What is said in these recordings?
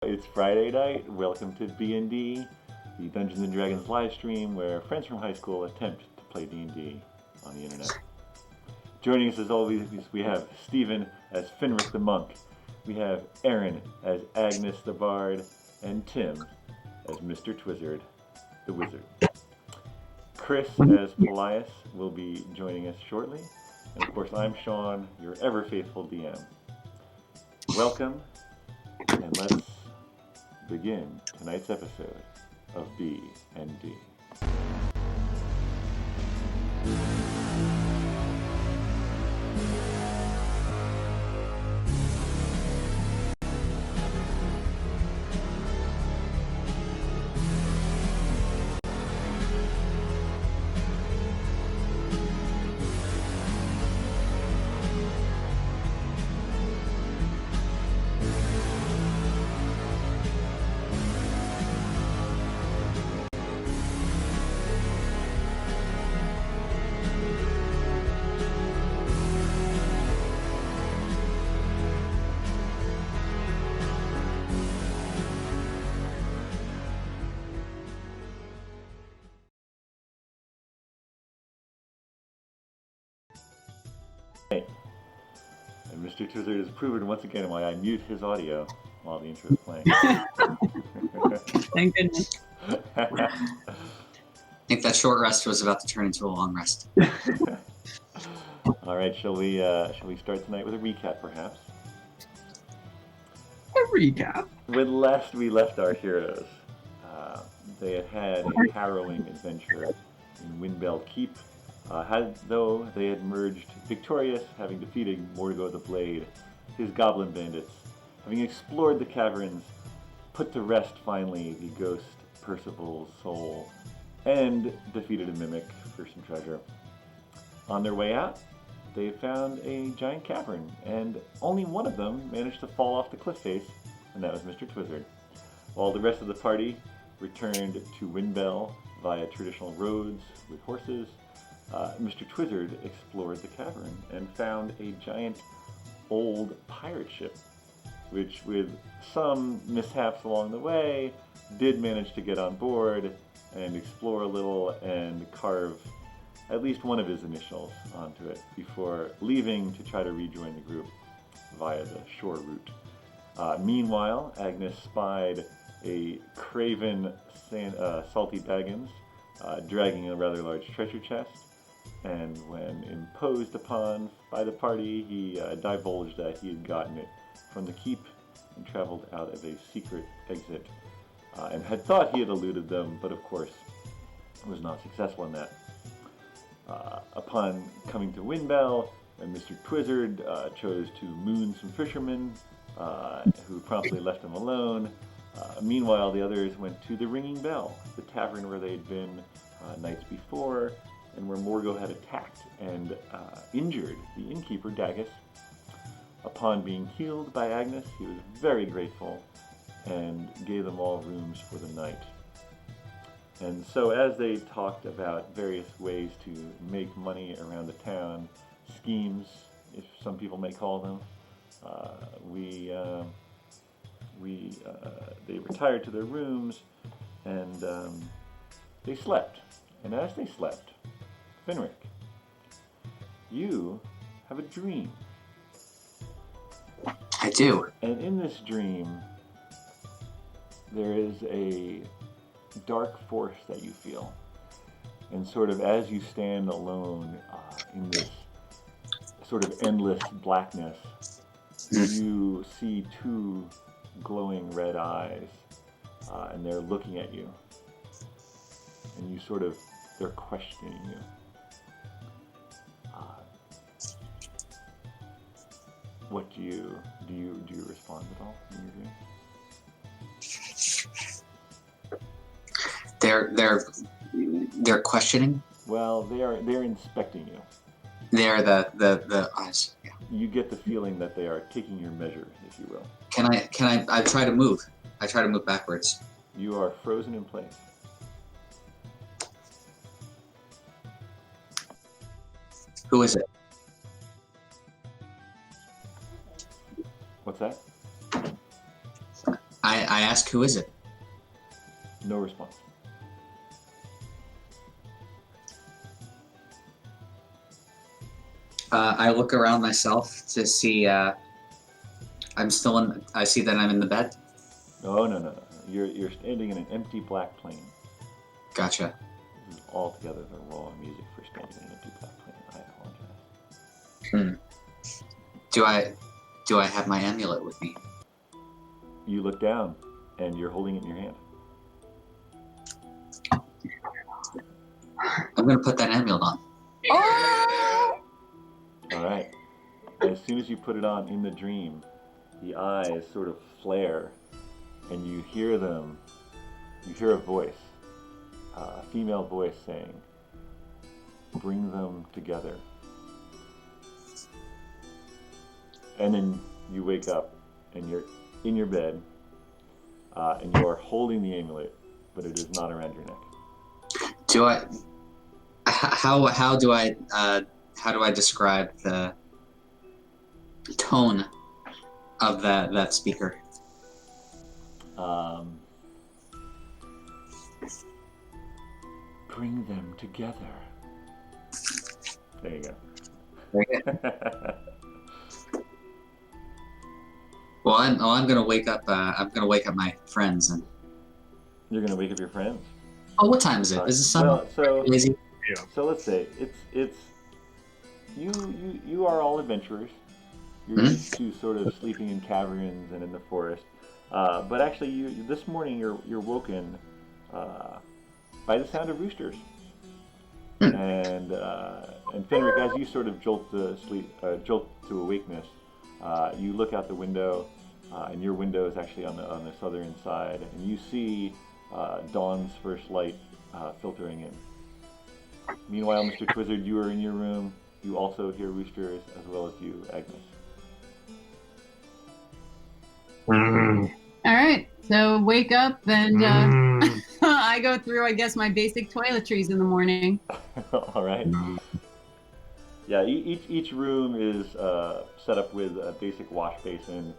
It's Friday night. Welcome to BND, the Dungeons and Dragons live stream where friends from high school attempt to play D&D on the internet. Joining us as always, we have Stephen as Finric the monk. We have Erin as Agnes the bard, and Tim as Mr. Twizzard the wizard. Chris as Paelias will be joining us shortly, and of course I'm Shawn, your ever faithful DM. Welcome, and let's begin tonight's episode of BND. And Mr. Twizzard has proven once again why I mute his audio while the intro is playing. Thank goodness. I think that short rest was about to turn into a long rest. All right, shall we start tonight with a recap, perhaps? A recap. When last we left our heroes, they had a harrowing adventure in Windbell Keep. Though they had emerged victorious, having defeated Morgo the Blade, his goblin bandits, having explored the caverns, put to rest finally the ghost Percival's soul, and defeated a mimic for some treasure. On their way out, they found a giant cavern, and only one of them managed to fall off the cliff face, and that was Mr. Twizzard. While the rest of the party returned to Windbell via traditional roads with horses, Mr. Twizzard explored the cavern and found a giant old pirate ship, which with some mishaps along the way, did manage to get on board and explore a little and carve at least one of his initials onto it before leaving to try to rejoin the group via the shore route. Meanwhile, Agnes spied a craven Salty Baggins dragging a rather large treasure chest, and when imposed upon by the party, he divulged that he had gotten it from the keep and traveled out of a secret exit, and had thought he had eluded them, but of course was not successful in that. Upon coming to Windbell, Mr. Twizzard chose to moon some fishermen, who promptly left him alone. Meanwhile, the others went to the Ringing Bell, the tavern where they had been nights before, and where Morgo had attacked and injured the innkeeper, Dagus. Upon being healed by Agnes, he was very grateful and gave them all rooms for the night. And so as they talked about various ways to make money around the town, schemes, if some people may call them, they retired to their rooms and they slept. And as they slept, Finric, you have a dream. I do. And in this dream, there is a dark force that you feel. And sort of as you stand alone in this sort of endless blackness, you see two glowing red eyes, and they're looking at you. And they're questioning you. What do you respond at all in your dream? They're questioning. Well, they're inspecting you. They're the eyes. Yeah. You get the feeling that they are taking your measure, if you will. Can I try to move? I try to move backwards. You are frozen in place. Who is it? What's that? I ask, who is it? No response. I look around myself to see. I see that I'm in the bed. No. You're standing in an empty black plane. Gotcha. This is altogether the wrong music for standing in an empty black plane. I apologize. Do I have my amulet with me? You look down, and you're holding it in your hand. I'm gonna put that amulet on. Oh! All right. As soon as you put it on in the dream, the eyes sort of flare, and you hear them. You hear a voice, a female voice saying, "Bring them together." And then you wake up, and you're in your bed, and you are holding the amulet, but it is not around your neck. Do I? How do I describe the tone of that speaker? Bring them together. There you go. Well, I'm gonna wake up. I'm gonna wake up my friends and. You're gonna wake up your friends. Oh, what time is it? Is the sun lazy? So let's say it's you are all adventurers. You're used to sort of sleeping in caverns and in the forest. But actually, this morning you're woken by the sound of roosters. And Finric, as you sort of jolt to awakeness, you look out the window, and your window is actually on the southern side, and you see dawn's first light filtering in. Meanwhile, Mr. Twizzard, you are in your room. You also hear roosters, as well as you, Agnes. All right, so wake up and I go through, I guess, my basic toiletries in the morning. All right. Yeah, each room is set up with a basic wash basin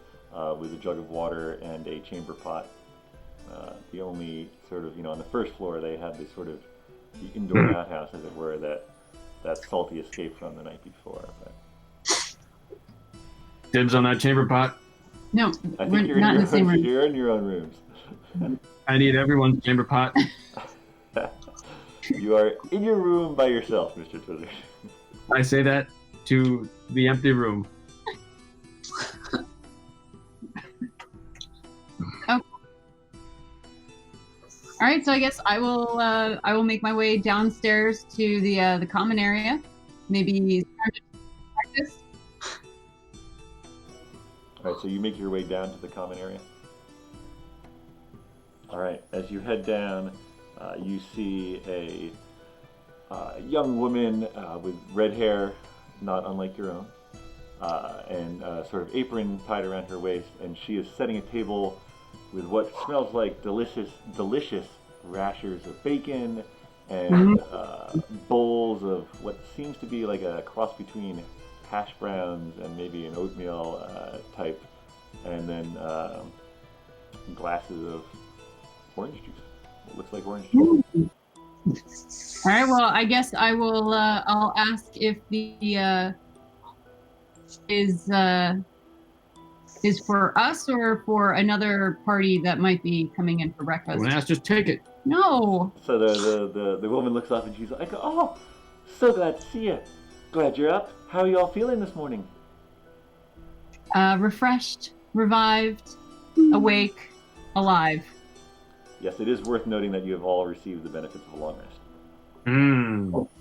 with a jug of water and a chamber pot. The only sort of, on the first floor they had this sort of the indoor outhouse, as it were, that Salty escaped from the night before. But... Dibs on that chamber pot. No, I we're think not in the same room. You're in your own rooms. I need everyone's chamber pot. You are in your room by yourself, Mr. Twizzard. I say that to the empty room. All right, so I guess I will make my way downstairs to the common area. Maybe practice. All right, so you make your way down to the common area. All right, as you head down, you see a young woman with red hair, not unlike your own, and sort of apron tied around her waist, and she is setting a table with what smells like delicious rashers of bacon and bowls of what seems to be like a cross between hash browns and maybe an oatmeal type, and then glasses of orange juice. It looks like orange juice. All right, well, I guess I will. I'll ask if the is for us or for another party that might be coming in for breakfast. When asked, just take it. No. So the woman looks up and she's like, "Oh, so glad to see you. Glad you're up. How are you all feeling this morning?" Refreshed, revived, awake, alive. Yes, it is worth noting that you have all received the benefits of a long rest.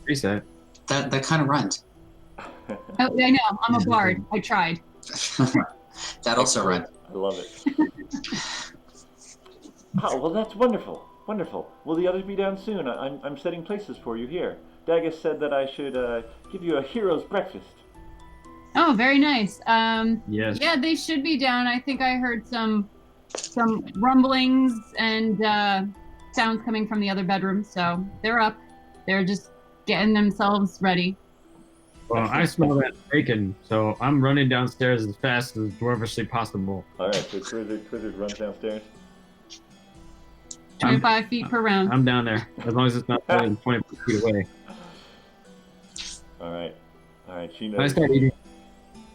Reset. That kind of rhymed. Oh, I know. I'm a bard. I tried. That also rhymed. I love it. Oh, well, that's wonderful. Wonderful. Will the others be down soon? I'm setting places for you here. Dagus said that I should give you a hero's breakfast. Oh, very nice. Yes. Yeah, they should be down. I think I heard some rumblings and sounds coming from the other bedroom, so they're up. They're just getting themselves ready. Well, I smell that bacon, so I'm running downstairs as fast as dwarvishly possible. All right, so Twizzard runs downstairs. 25 feet per round. I'm down there, as long as it's not more than 20 feet away. All right. She I notices. start eating.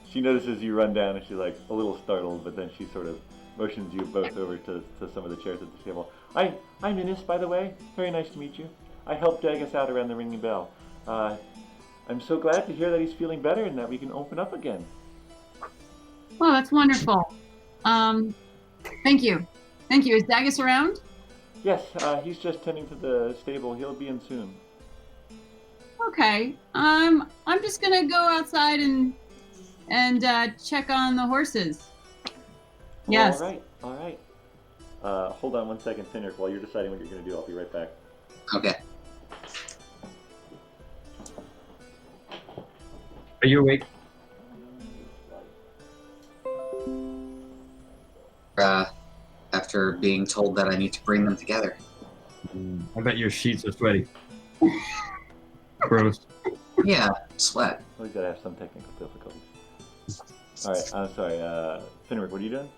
She notices you run down, and she's like a little startled, but then she sort of motions you both over to some of the chairs at the table. I'm Innes, by the way. Very nice to meet you. I helped Dagus out around the ringing bell. I'm so glad to hear that he's feeling better and that we can open up again. Oh, that's wonderful. Thank you. Is Dagus around? Yes, he's just tending to the stable. He'll be in soon. Okay. I'm just gonna go outside and check on the horses. Yes. All right. Hold on one second, Finric. While you're deciding what you're going to do, I'll be right back. Okay. Are you awake? After being told that I need to bring them together. I bet your sheets are sweaty. Gross. Yeah, sweat. We gotta have some technical difficulties. All right, I'm sorry, Finric. What are you doing?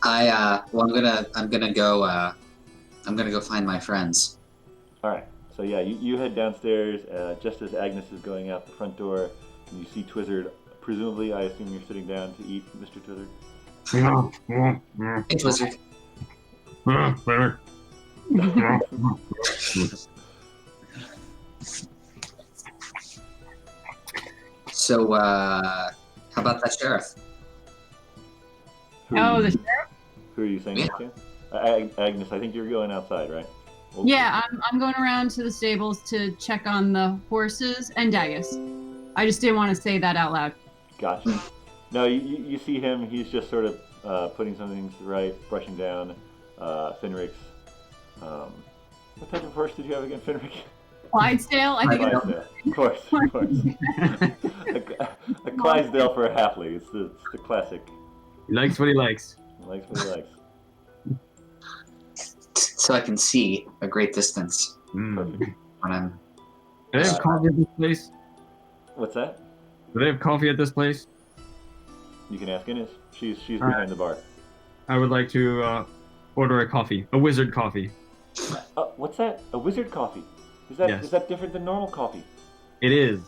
I'm gonna go find my friends. All right. So yeah, you head downstairs just as Agnes is going out the front door, and you see Twizzard. Presumably, I assume you're sitting down to eat, Mr. Twizzard. Hey, Twizzard. So, how about that sheriff? Oh, the sheriff? Who are you saying that to? Agnes, I think you're going outside, right? Yeah, I'm going around to the stables to check on the horses and Dagus. I just didn't want to say that out loud. Gotcha. No, you see him. He's just sort of putting some things right, brushing down Finric's. What type of horse did you have again, Finric? Clydesdale? I think Clydesdale. Of course. A Clydesdale for a halfling. It's the classic. He likes what he likes. He likes what he likes. So I can see a great distance Perfect. when I'm. Do they have coffee at this place? What's that? Do they have coffee at this place? You can ask Innes. She's behind the bar. I would like to order a coffee. A wizard coffee. What's that? A wizard coffee? Is that different than normal coffee? It is.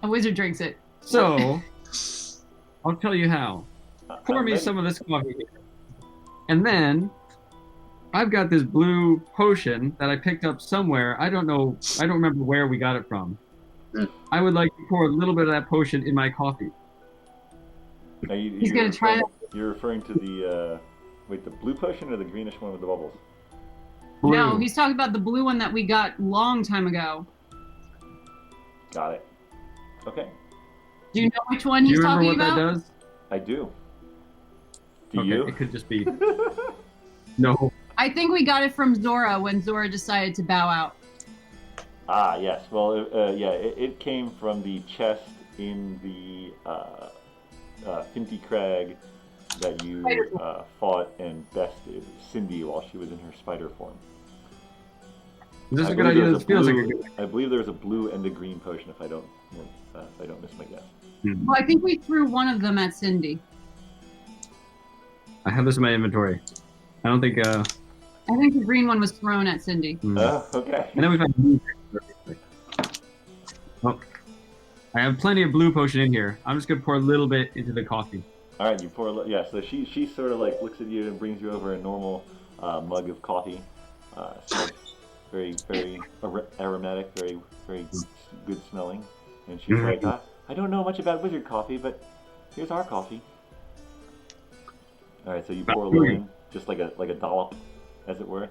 a wizard drinks it. So, I'll tell you how. Pour me some of this coffee here. And then, I've got this blue potion that I picked up somewhere. I don't remember where we got it from. I would like to pour a little bit of that potion in my coffee. He's going to try it. You're referring to the blue potion or the greenish one with the bubbles? Blue. No, he's talking about the blue one that we got long time ago. Got it. Okay. Do you know which one he's talking about? Do you remember what that does? I do. Do Okay, you? it could just be... No. I think we got it from Zora when Zora decided to bow out. Ah, yes. Well, it came from the chest in the Finty Crag that you fought and bested Cindy while she was in her spider form. Is this a good idea? This feels like a good idea. I believe there's a blue and a green potion if I don't miss my guess. Well, I think we threw one of them at Cindy. I have this in my inventory. I don't think... I think the green one was thrown at Cindy. Okay. And then we've got blue. Oh, I have plenty of blue potion in here. I'm just gonna pour a little bit into the coffee. All right, you pour. So she sort of like looks at you and brings you over a normal mug of coffee. Smells very aromatic, very good smelling. And she's like, I don't know much about wizard coffee, but here's our coffee. All right, so you pour a little in, just like a dollop, as it were.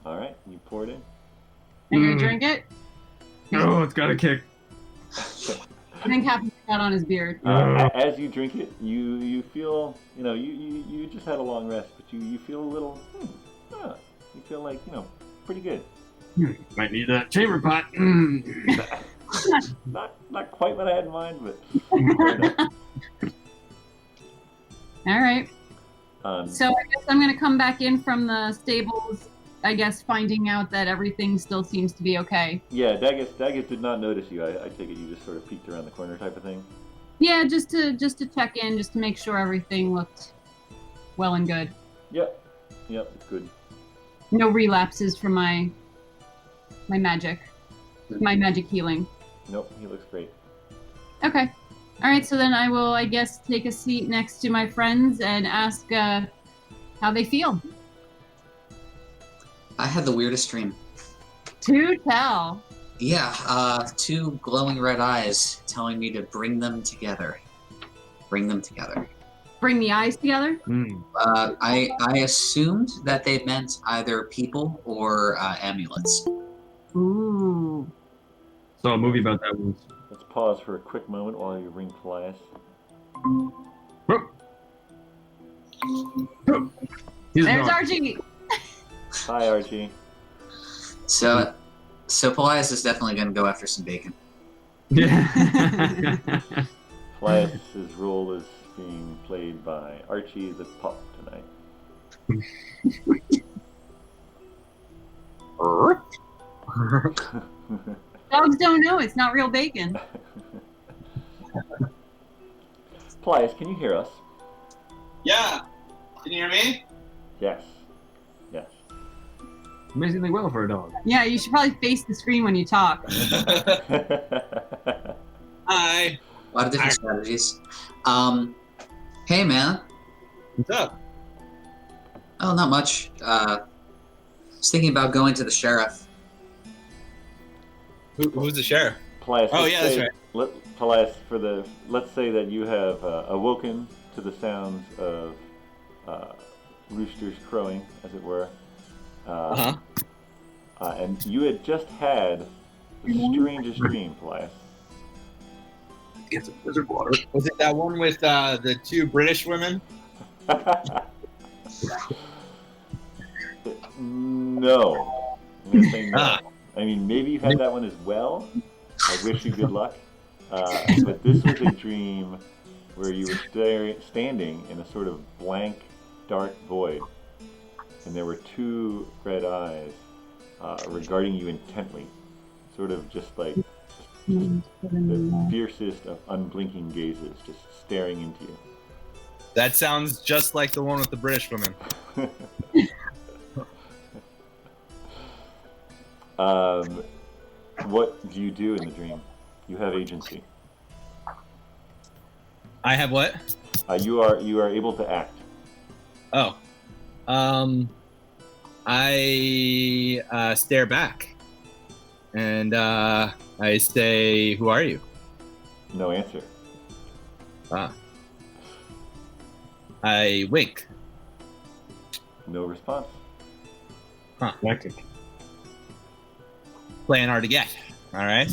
All right, you pour it in. Are you gonna drink it? Oh, it's got a kick. I think half of it got on his beard. As you drink it, you feel, you just had a long rest, but you feel a little, you feel like, pretty good. Might need that chamber pot. Not quite what I had in mind, but. All right. So I guess I'm gonna come back in from the stables I guess, finding out that everything still seems to be okay. Yeah, Daggett did not notice you. I take it you just sort of peeked around the corner type of thing? Yeah, just to check in, just to make sure everything looked well and good. Yep, it's good. No relapses from my magic healing. Nope, he looks great. Okay. All right, so then I will, I guess, take a seat next to my friends and ask how they feel. I had the weirdest dream. To tell. Yeah, two glowing red eyes telling me to bring them together. Bring them together. Bring the eyes together? I assumed that they meant either people or amulets. Ooh. Saw a movie about that once. Let's pause for a quick moment while you ring Paelias. He's There's gone. Archie. Hi, Archie. So Paelias is definitely going to go after some bacon. Yeah. Paelias' role is being played by Archie the pup tonight. Dogs don't know. It's not real bacon. Paelias, can you hear us? Yeah. Can you hear me? Yes. Amazingly well for a dog. Yeah, you should probably face the screen when you talk. Hi. A lot of different strategies. Hey man. What's up? Oh, not much. I was thinking about going to the sheriff. Who's the sheriff? Paelias, Oh, let's yeah, that's say- right. Paelias, let's say that you have awoken to the sounds of roosters crowing, as it were. And you had just had the strangest dream, Paelias. It's a wizard water. Was it that one with the two British women? No. I'm going to say no. Ah. I mean, maybe you've had that one as well. I wish you good luck. But this was a dream where you were standing in a sort of blank, dark void. And there were two red eyes regarding you intently. Sort of just like the fiercest of unblinking gazes, just staring into you. That sounds just like the one with the British women. What do you do in the dream? You have agency. I have what? You are able to act. Oh. I stare back. And I say, "Who are you?" No answer. I wink. No response. Hectic. Playing hard to get. All right.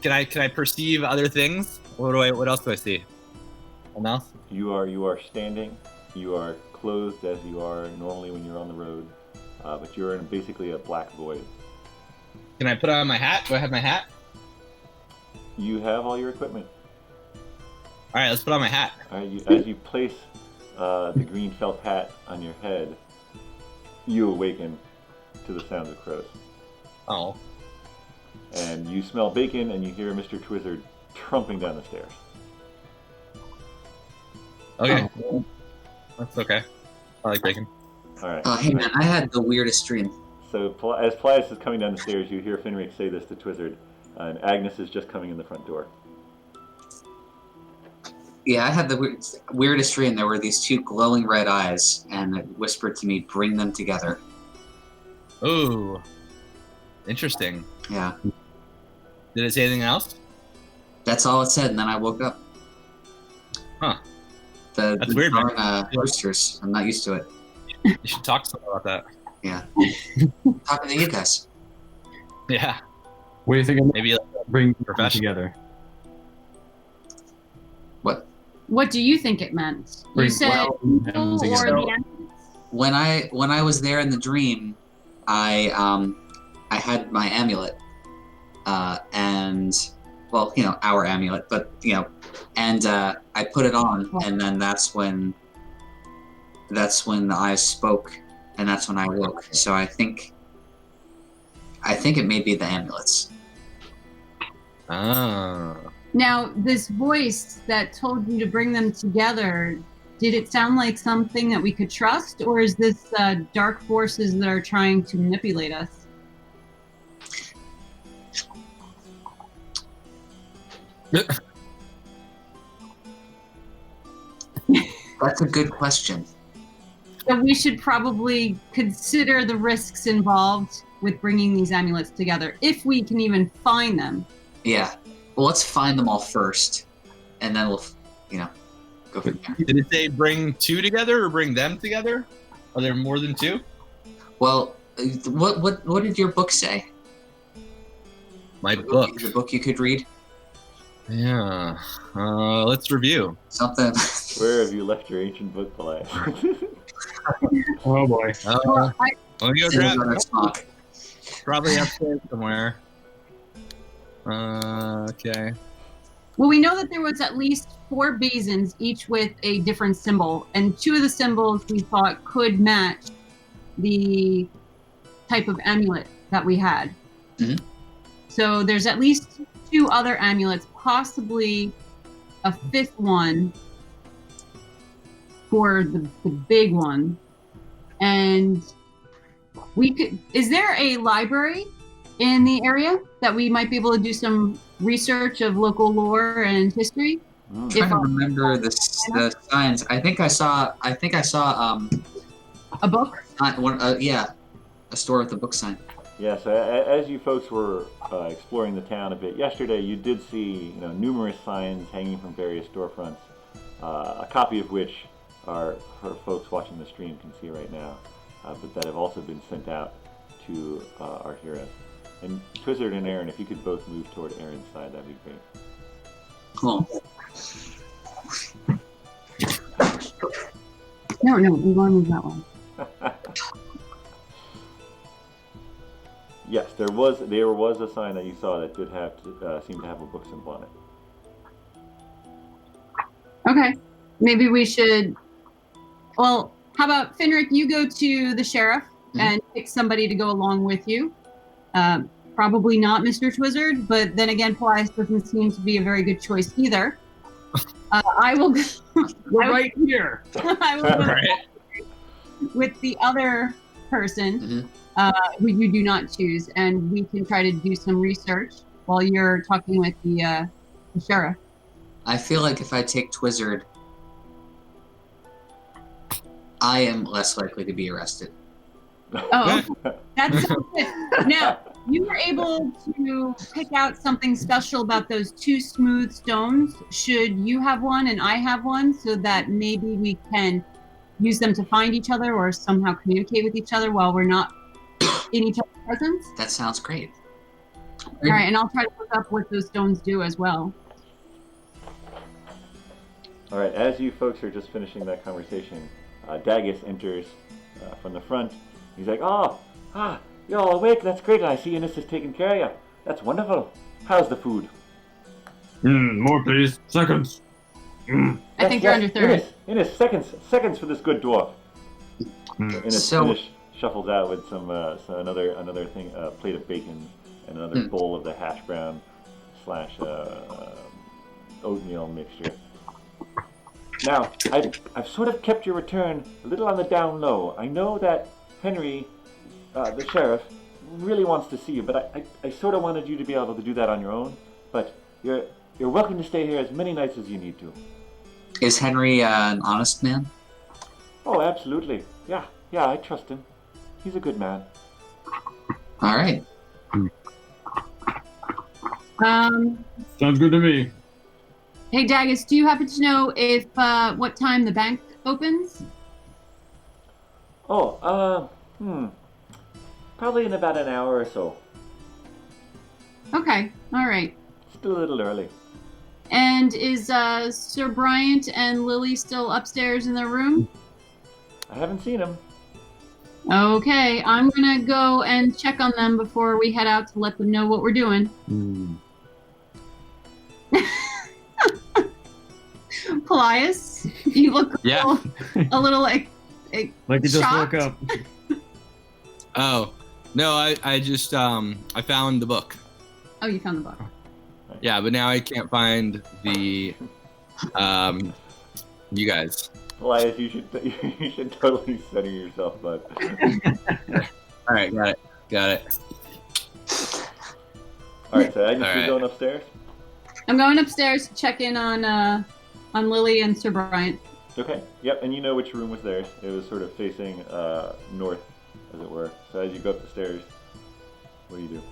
Can I perceive other things? What else do I see? Anything else? You are standing. You are clothed as you are normally when you're on the road, but you're in basically a black void. Can I put on my hat? Do I have my hat? You have all your equipment. All right, let's put on my hat. All right, as you place the green felt hat on your head, you awaken to the sounds of crows. Oh. And you smell bacon, and you hear Mr. Twizzard trumping down the stairs. Okay. That's okay. I like bacon. All right. Hey man, I had the weirdest dream. So as Paelias is coming down the stairs, you hear Finric say this to Twizzard, and Agnes is just coming in the front door. Yeah, I had the weirdest dream. There were these two glowing red eyes, and it whispered to me, "Bring them together." Ooh. Interesting. Yeah, Did it say anything else? that's all it said, and then I woke up. Huh. The weird, man. darn, roosters. I'm not used to it. You should talk to someone about that. Yeah. Talking to you guys. Yeah. What do you think? Maybe Bring them Professional. together. What? What do you think it meant? You Bring said them people or together. the animals? When I was there in the dream, I had my amulet, and well, our amulet, but and I put it on, and then that's when that's when the eyes spoke, and that's when I woke. So I think it may be the amulets. Ah. Now, this voice that told you to bring them together, did it sound like something that we could trust, or is this dark forces that are trying to manipulate us? That's a good question. So we should probably consider the risks involved with bringing these amulets together, if we can even find them. Yeah. Well, let's find them all first, and then we'll, go from there. Did it say bring two together or bring them together? Are there more than two? Well, what did your book say? My book. The book you could read? Yeah. Let's review. Something. Where have you left your ancient book, Paelias? Oh boy. Well, Let me go It's in grab another it. spot. Probably upstairs somewhere. Okay. Well, we know that there was at least 4 basins, each with a different symbol, and 2 of the symbols we thought could match the type of amulet that we had. Mhm. So there's at least 2 other amulets, possibly a 5th one for the big one. And we could. Is there a library in the area that we might be able to do some research of local lore and history? I'm trying to remember the signs. I think I saw A book? a store with a book sign. Yeah, so as you folks were exploring the town a bit yesterday, you did see numerous signs hanging from various storefronts, a copy of which our folks watching the stream can see right now, but that have also been sent out to our heroes. And Twizzard and Erin, if you could both move toward Erin's side, that'd be great. Cool. No, we want to move that one. Yes, there was a sign that you saw that did have seem to have a book symbol on it. Okay, maybe we should. Well, how about Finric? You go to the sheriff and pick somebody to go along with you. Probably not Mr. Twizzard, but then again, Paelias doesn't seem to be a very good choice either. I will go. We're right here. I will go Right. with the other person who you do not choose, and we can try to do some research while you're talking with the sheriff. I feel like if I take Twizzard, I am less likely to be arrested. Oh, that's so good. Now, you were able to pick out something special about those 2 smooth stones. Should you have one and I have one, so that maybe we can use them to find each other or somehow communicate with each other while we're not in each other's presence? That sounds great. All right, and I'll try to look up what those stones do as well. All right, as you folks are just finishing that conversation, Dagus enters from the front. He's like, you're all awake. That's great. And I see Innes is taking care of you. That's wonderful. How's the food? More please. Seconds. I think you're under 30. Innes, seconds for this good dwarf. Innes shuffles out with some another thing, a plate of bacon and another bowl of the hash brown / oatmeal mixture. Now, I've sort of kept your return a little on the down low. I know that Henry, the sheriff, really wants to see you, but I sort of wanted you to be able to do that on your own. But you're welcome to stay here as many nights as you need to. Is Henry an honest man? Oh, absolutely. Yeah, I trust him. He's a good man. All right. Sounds good to me. Hey, Dagus, do you happen to know if what time the bank opens? Probably in about an hour or so. Okay, all right. Still a little early. And is Sir Bryant and Lily still upstairs in their room? I haven't seen him. Okay, I'm gonna go and check on them before we head out to let them know what we're doing. Paelias, you look a little Like you just shocked? woke up. Oh, no, I just I found the book. Oh, you found the book. Yeah, but now I can't find the you guys. Paelias, you should totally center yourself, bud. All right, got it. All right, so Agnes, All you're right. going upstairs. I'm going upstairs to check in on Lily and Sir Bryant. Okay. Yep, and you know which room was theirs. It was sort of facing north, as it were. So as you go up the stairs, what do you do?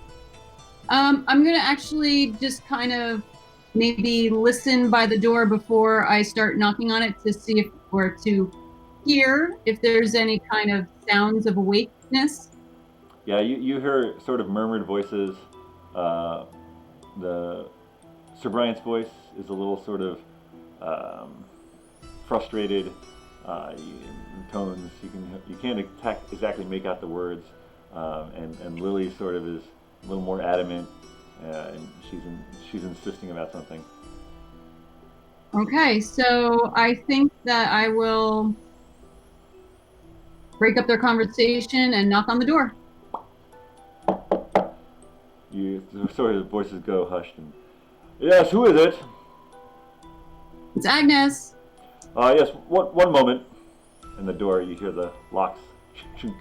I'm gonna actually just kind of maybe listen by the door before I start knocking on it to see if or to hear if there's any kind of sounds of awakeness. Yeah, you hear sort of murmured voices. The Sir Bryant's voice is a little sort of frustrated tones. You can't exactly make out the words. And Lily sort of is a little more adamant, and she's insisting about something. Okay, so I think that I will break up their conversation and knock on the door. Sort of the voices go hushed and, yes, who is it? It's Agnes. Yes, one moment. And the door, you hear the locks, and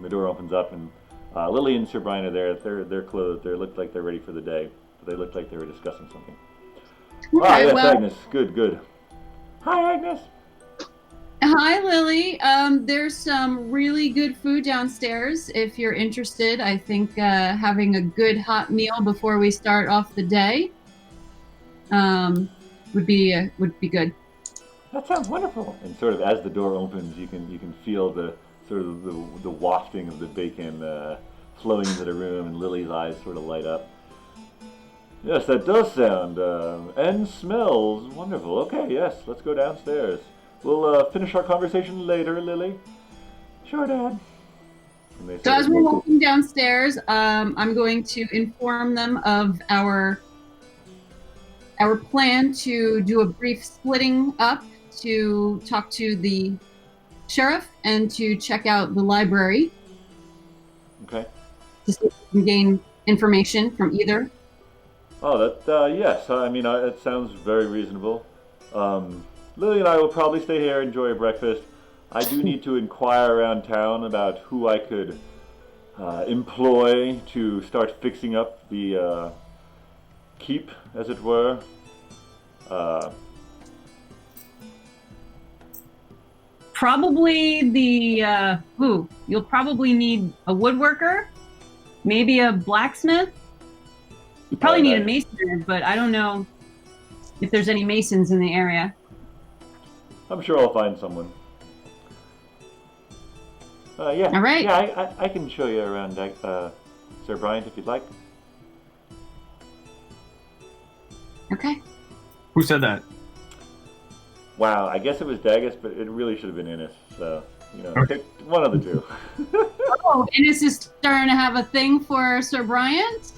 the door opens up, and Lily and Sir Brian are there. They're clothed. They look like they're ready for the day. But they look like they were discussing something. Okay, Yes, well, Agnes. Good. Hi, Agnes. hi, Lily. There's some really good food downstairs. If you're interested, I think having a good hot meal before we start off the day would be good. That sounds wonderful. And sort of as the door opens, you can feel the sort of the wafting of the bacon flowing into the room, and Lily's eyes sort of light up. Yes, that does sound and smells wonderful. Okay, yes, let's go downstairs. We'll finish our conversation later, Lily. Sure, Dad. So as we're walking downstairs, I'm going to inform them of our plan to do a brief splitting up to talk to the sheriff and to check out the library. Okay. To see if we can gain information from either. Oh, that yes. I mean, it sounds very reasonable. Lily and I will probably stay here, enjoy a breakfast. I do need to inquire around town about who I could employ to start fixing up the keep, as it were. Probably the you'll probably need a woodworker, maybe a blacksmith. You probably need a mason, but I don't know if there's any masons in the area. I'm sure I'll find someone. Yeah. All right. Yeah, I can show you around, Sir Bryant, if you'd like. Okay. Who said that? Wow, I guess it was Dagus, but it really should have been Innes. So, pick one of the two. Oh, Innes is starting to have a thing for Sir Bryant?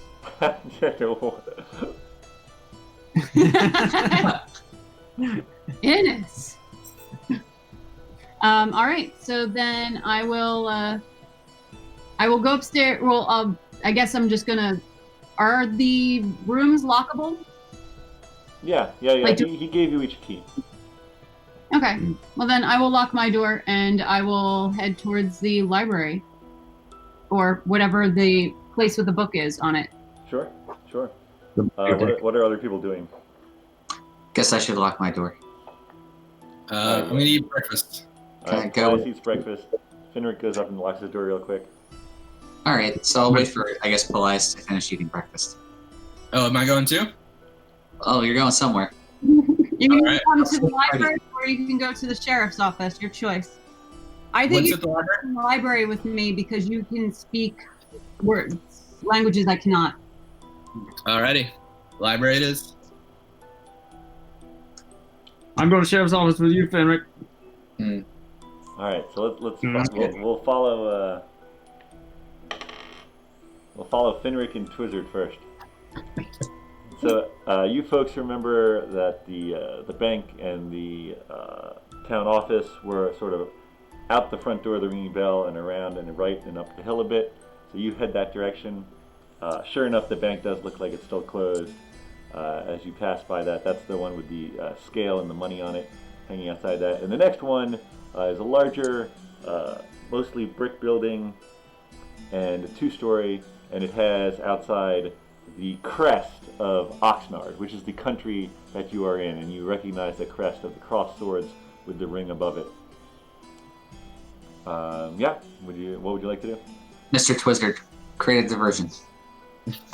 Innes. All right, so then I will go upstairs. Well, I guess I'm just gonna. Are the rooms lockable? Yeah. He gave you each key. Okay. Well, then I will lock my door and I will head towards the library, or whatever the place with the book is on it. Sure. What are other people doing? Guess I should lock my door. I'm gonna eat breakfast. Alright, Paelias eats breakfast. Finric goes up and locks his door real quick. Alright, so I'll wait for, I guess, Paelias to finish eating breakfast. Oh, am I going too? Oh, you're going somewhere. You can Alright. come to the library or you can go to the sheriff's office, your choice. I think you What's at the should library? go to the library with me because you can speak languages I cannot. Alrighty, library it is. I'm going to sheriff's office with you, Finric. All right, so let's Okay. we'll follow Finric and Twizzard first. So you folks remember that the bank and the town office were sort of out the front door of the Ringing Bell and around and right and up the hill a bit. So you head that direction. Sure enough, the bank does look like it's still closed. As you pass by that, that's the one with the scale and the money on it hanging outside that. And the next one is a larger, mostly brick building and a 2-story, and it has outside the crest of Oxnard, which is the country that you are in, and you recognize the crest of the crossed swords with the ring above it. Yeah, what would you like to do? Mr. Twizzard, create a diversion.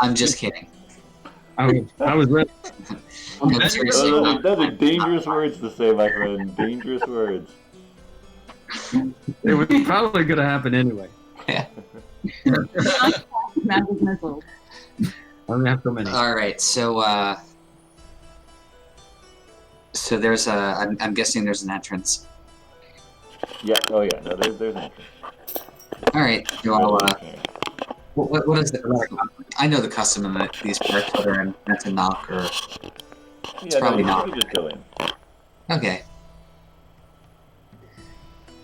I'm just kidding. I was ready. No, seriously, Those are dangerous words to say, my friend. Dangerous words. It was probably going to happen anyway. yeah. Magic missiles. I don't have so many. All right, so there's I'm guessing there's an entrance. Yeah. Oh yeah. No, there's an entrance. All right, so I'll, what is it? I know the custom in these parts, whether meant to knock or Yeah, probably no, not. you can just go in. Okay.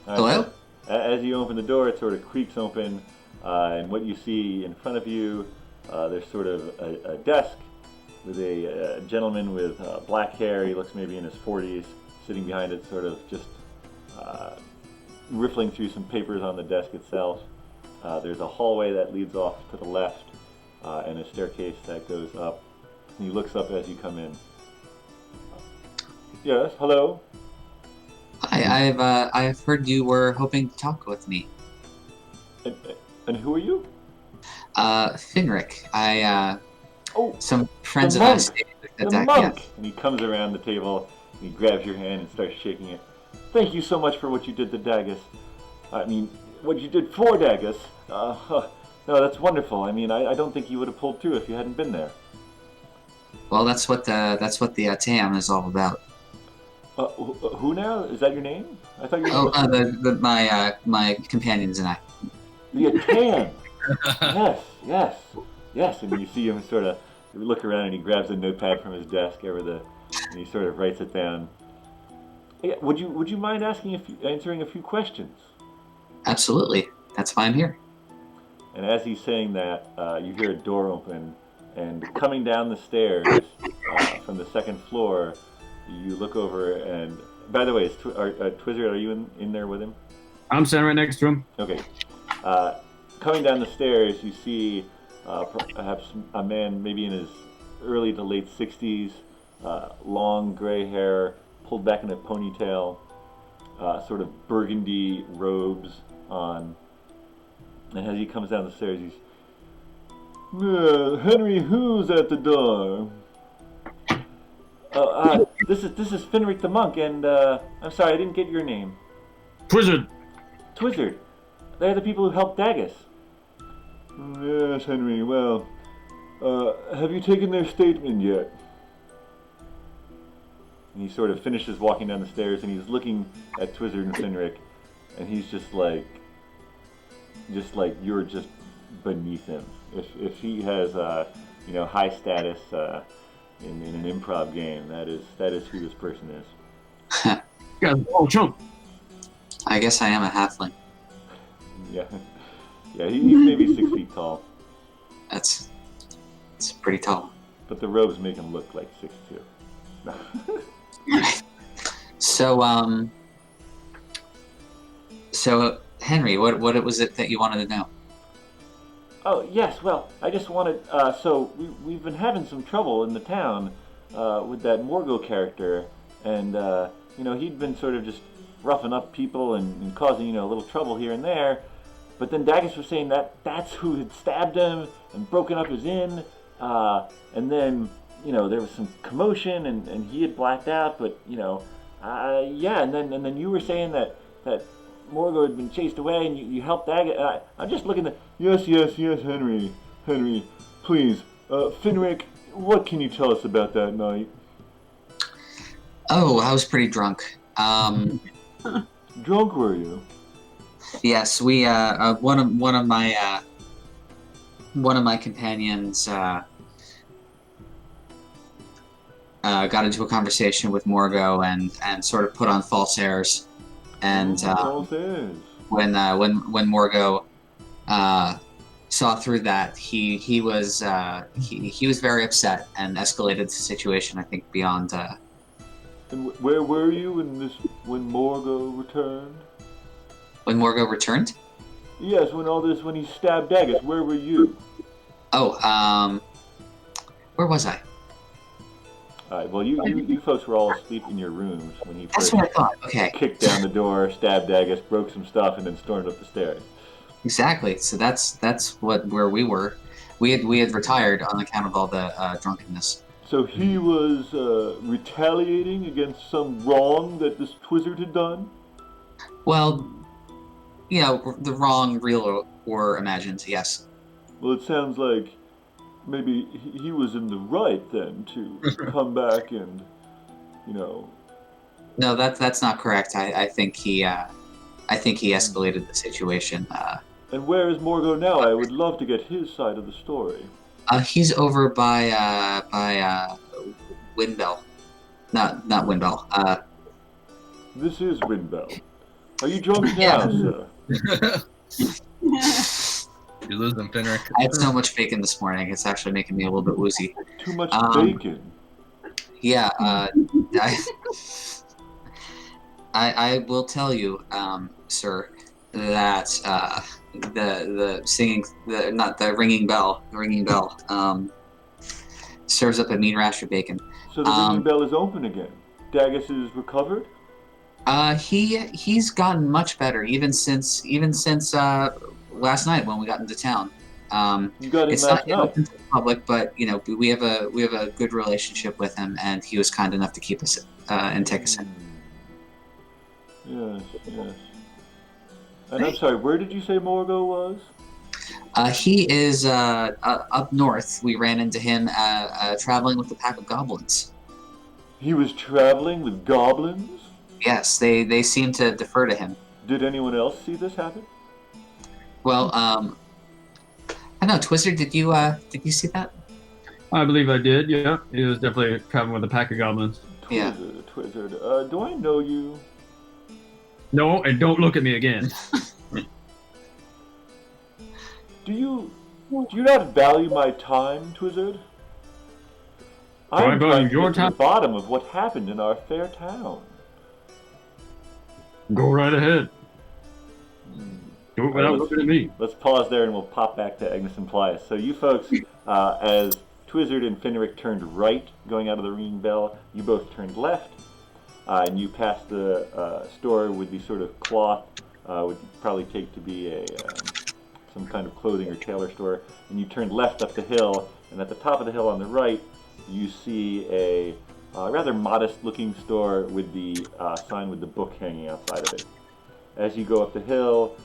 All Hello? right, so as you open the door, it sort of creaks open, and what you see in front of you, there's sort of a desk with a gentleman with black hair. He looks maybe in his 40s, sitting behind it, sort of just riffling through some papers on the desk itself. There's a hallway that leads off to the left, and a staircase that goes up. And he looks up as you come in. Yes, hello? Hi, I've heard you were hoping to talk with me. And who are you? Finric. Oh, Some friends the of monk. ours stayed at The that. monk! Yes. And he comes around the table, and he grabs your hand and starts shaking it. Thank you so much for what you did to Dagus. I mean, what you did for Dagus. No, that's wonderful. I mean, I don't think you would have pulled through if you hadn't been there. Well, that's what the Ah-tey-em is all about. Who now? Is that your name? I thought you were. Oh, my companions and I. The Ah-tey-em. Yes. And you see him sort of look around, and he grabs a notepad from his desk and he sort of writes it down. Yeah, would you mind answering a few questions? Absolutely. That's why I'm here. And as he's saying that, you hear a door open, and coming down the stairs from the second floor, you look over, and by the way, Twizzard, are you in there with him? I'm standing right next to him. Okay. Coming down the stairs, you see perhaps a man maybe in his early to late 60s, long gray hair, pulled back in a ponytail, sort of burgundy robes on. And as he comes down the stairs, he's, Henry, who's at the door? This is Finric the monk, and I'm sorry, I didn't get your name. Twizzard. Twizzard. They're the people who helped Dagus. Yes, Henry. Well, have you taken their statement yet? And he sort of finishes walking down the stairs, and he's looking at Twizzard and Finric, and he's just like you're just beneath him. If he has high status in an improv game, that is who this person is. Oh, chump. I guess I am a halfling. Yeah, he's maybe 6 feet tall. It's pretty tall. But the robes make him look like 6'2". So Henry, what was it that you wanted to know? Oh yes, well, I just wanted. So we've been having some trouble in the town with that Morgo character, and he'd been sort of just roughing up people and causing a little trouble here and there. But then Dagus was saying that's who had stabbed him and broken up his inn, and then there was some commotion and he had blacked out. But and then you were saying that Morgo had been chased away, and you helped Dagus. I'm just looking at... Yes, Henry, please. Finric, what can you tell us about that night? Oh, I was pretty drunk. Drunk, were you? Yes, we, one of my companions, got into a conversation with Morgo and sort of put on false airs. And All this. when Morgo saw through that, he was very upset and escalated the situation, I think, beyond. And where were you when Morgo returned? When Morgo returned? Yes, when he stabbed Daggis, where were you? Oh, where was I? Alright, well, you folks were all asleep in your rooms when he That's first what I thought. Okay, kicked down the door, stabbed Daggis, broke some stuff, and then stormed up the stairs. exactly. So that's where we were. We had retired on account of all the drunkenness. So he was retaliating against some wrong that this Twizzard had done? Well, the wrong, real or imagined. Yes. Well, it sounds like maybe he was in the right then to come back and, No, that's not correct. I think he escalated the situation. And where is Morgo now? I would love to get his side of the story. He's over by Windbell. Not Windbell. This is Windbell. Are you drunk Yeah. now, sir? You lose them, Finric. I had so much bacon this morning. It's actually making me a little bit woozy. Too much bacon. Yeah. I will tell you, sir, that the singing, the ringing bell, serves up a mean rash of bacon. So the ringing bell is open again. Daggis is recovered? He's gotten much better, even since last night when we got into town. You got him It's last not night. open to the public, but we have a good relationship with him, and he was kind enough to keep us and take us in. Yes. And I'm sorry, where did you say Morgo was? He is up north. We ran into him traveling with a pack of goblins. He was traveling with goblins? Yes, they seem to defer to him. Did anyone else see this happen? Well, I don't know, Twizzard, did you see that? I believe I did. Yeah, he was definitely traveling with a pack of goblins. Yeah. Twizzard. Do I know you? No, and don't look at me again. Do you not value my time, Twizzard? I'm value trying to your get to time? the bottom of what happened in our fair town. Go right ahead. Do it without let's- looking at me. Let's pause there and we'll pop back to Agnes and Paelias. So you folks, as Twizzard and Finric turned right going out of the ringing bell, you both turned left, and you passed the store with the sort of cloth, would probably take to be some kind of clothing or tailor store, and you turned left up the hill, and at the top of the hill on the right, you see a rather modest-looking store with the sign with the book hanging outside of it. As you go up the hill,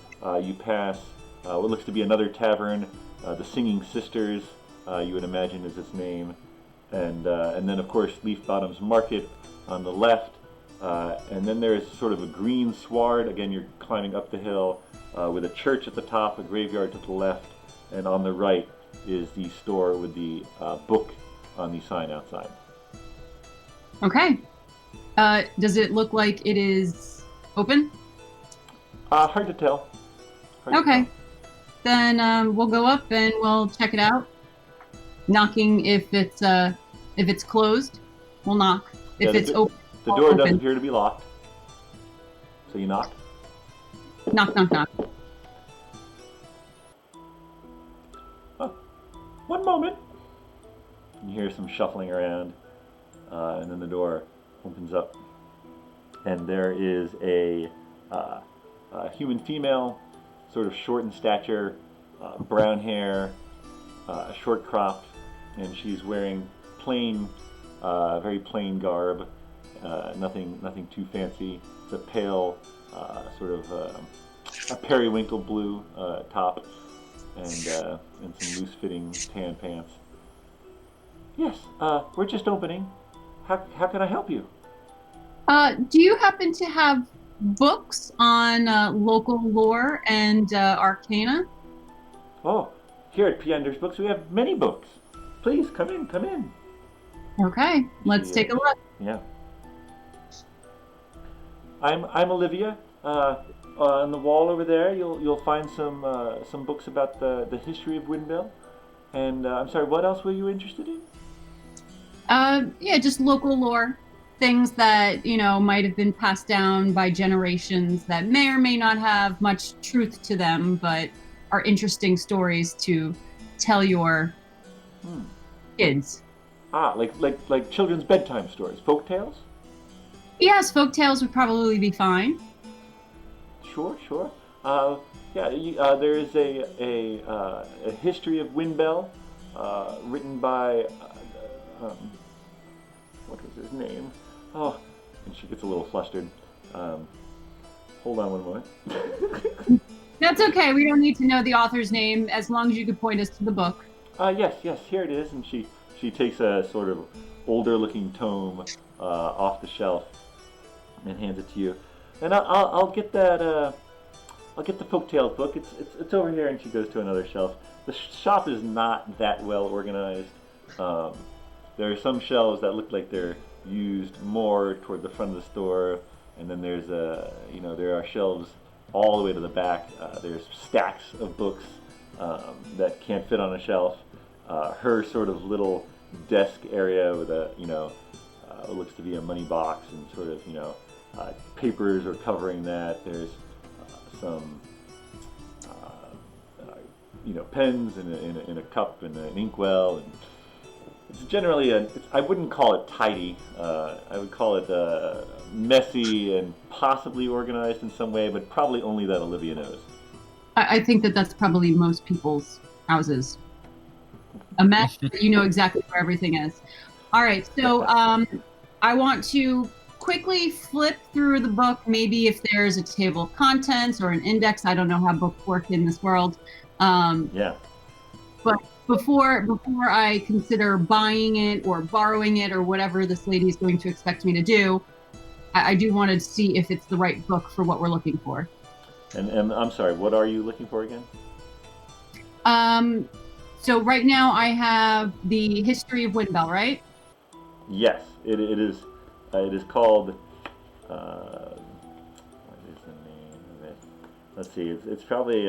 you pass what looks to be another tavern, the Singing Sisters, you would imagine is its name, and then of course Leaf Bottom's Market on the left, and then there's sort of a green sward. Again, you're climbing up the hill with a church at the top, a graveyard to the left, and on the right is the store with the book on the sign outside. Okay. Does it look like it is open? Hard to tell. Okay. Then we'll go up and we'll check it out. Knocking if it's closed, we'll knock. If Yeah, it's open, The door open. doesn't appear to be locked. So you knock. knock, knock, knock. One moment. You hear some shuffling around, and then the door opens up, and there is a human female, sort of short in stature, brown hair, short cropped, and she's wearing plain, very plain garb, nothing too fancy. It's a pale, sort of a periwinkle blue top, and some loose-fitting tan pants. Yes, we're just opening. How can I help you? Do you happen to have books on local lore and arcana? Oh, here at Peander's Books, we have many books. Please, come in. Okay, let's take a look. Yeah. I'm Olivia. On the wall over there, you'll find some books about the history of Windmill. And I'm sorry, what else were you interested in? Yeah, just local lore. Things that, might have been passed down by generations that may or may not have much truth to them, but are interesting stories to tell your kids. Like children's bedtime stories, folk tales? Yes, folk tales would probably be fine. Sure, sure. Yeah, there is a history of Windbell, written by what was his name? Oh, and she gets a little flustered. Hold on one moment. That's okay. We don't need to know the author's name as long as you could point us to the book. Yes, here it is. And she takes a sort of older-looking tome off the shelf and hands it to you. And I'll get that. I'll get the folktales book. It's over here. And she goes to another shelf. The shop is not that well organized. There are some shelves that look like they're used more toward the front of the store, and then there's there are shelves all the way to the back. There's stacks of books that can't fit on a shelf. Her sort of little desk area with what looks to be a money box and sort of papers are covering that. There's some pens in a cup and an inkwell. And it's generally I wouldn't call it tidy. I would call it messy and possibly organized in some way, but probably only that Olivia knows. I think that's probably most people's houses. A mess, you know exactly where everything is. All right, so I want to quickly flip through the book, maybe if there's a table of contents or an index. I don't know how books work in this world. Yeah. But before I consider buying it or borrowing it or whatever this lady is going to expect me to do, I do want to see if it's the right book for what we're looking for. And I'm sorry, what are you looking for again? So right now I have the history of Windbell, right? Yes, it is. It is called. What is the name of it? Let's see. It's probably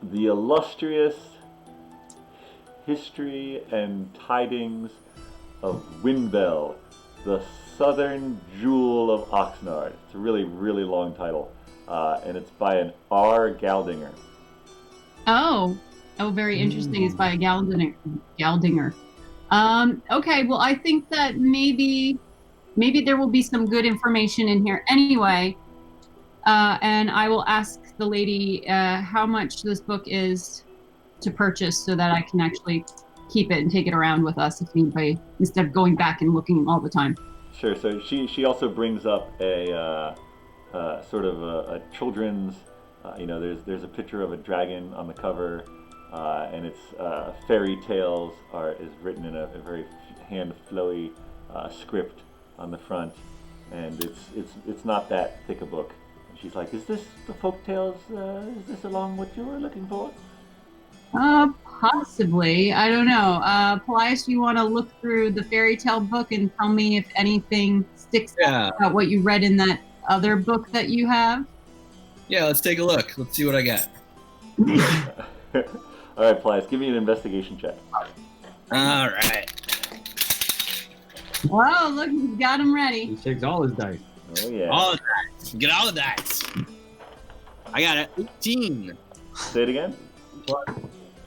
the illustrious history and tidings of Windbell, the southern jewel of Oxnard. It's a really, really long title, and it's by an R. Galdinger. Oh, very interesting. It's by a Galdinger. Okay, well, I think that maybe there will be some good information in here anyway. And I will ask the lady how much this book is to purchase so that I can actually keep it and take it around with us if need be, instead of going back and looking all the time. Sure. So she also brings up a sort of a children's. There's a picture of a dragon on the cover, and it's fairy tales is written in a very hand flowy script on the front, and it's not that thick a book. And she's like, "Is this the folk tales? Is this along what you were looking for?" Possibly. I don't know. Paelias, you want to look through the fairy tale book and tell me if anything sticks out about what you read in that other book that you have? Yeah, let's take a look. Let's see what I got. All right, Paelias, give me an investigation check. All right. Whoa, look, he's got him ready. He shakes all his dice. Oh, yeah. All the dice. Get all the dice. I got it. 18. Say it again.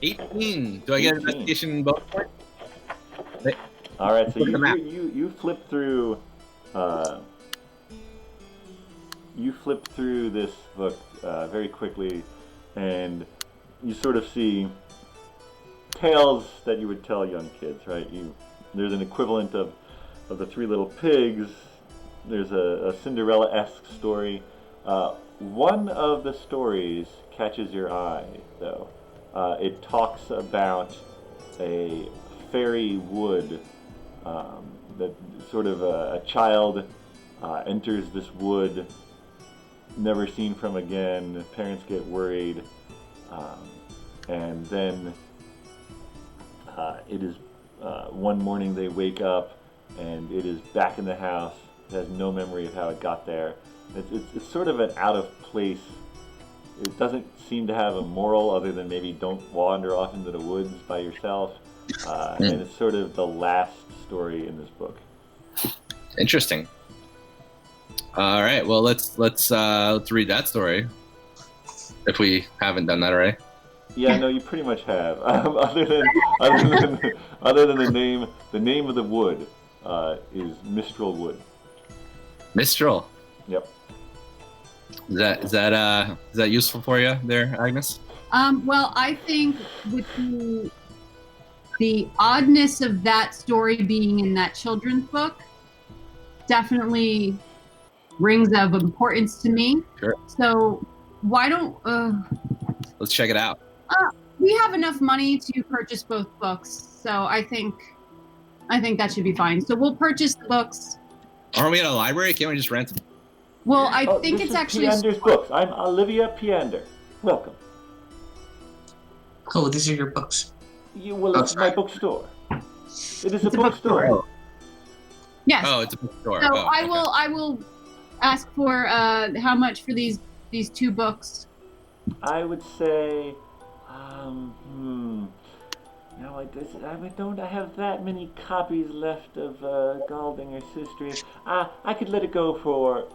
18. Do I get an investigation bonus point? All right, so you flip through. You flip through this book very quickly, and you sort of see tales that you would tell young kids, right? There's an equivalent of the Three Little Pigs. There's a Cinderella-esque story. One of the stories catches your eye, though. It talks about a fairy wood that sort of a child enters this wood, never seen from again. Parents get worried, and then it is one morning they wake up and it is back in the house It has no memory of how it got there. It's sort of an out of place. It doesn't seem to have a moral other than maybe don't wander off into the woods by yourself. And it's sort of the last story in this book. Interesting. All right. Well, let's read that story if we haven't done that already. Yeah, no, you pretty much have. Other than the name of the wood is Mistral Wood. Mistral. Yep. Is that useful for you there, Agnes? Well, I think with the oddness of that story being in that children's book definitely rings of importance to me. Sure. So why don't Let's check it out. we have enough money to purchase both books, so I think that should be fine. So we'll purchase the books. Aren't we at a library? Can't we just rent them? Well, I think this it's is actually Piander's books. I'm Olivia Piander. Welcome. Oh, these are your books. You will it's my bookstore. It is a bookstore. Oh. yes. Oh, it's a bookstore. So oh, I will ask for how much for these 2 books. I would say, no, I don't have that many copies left of Galdinger's history. I could let it go for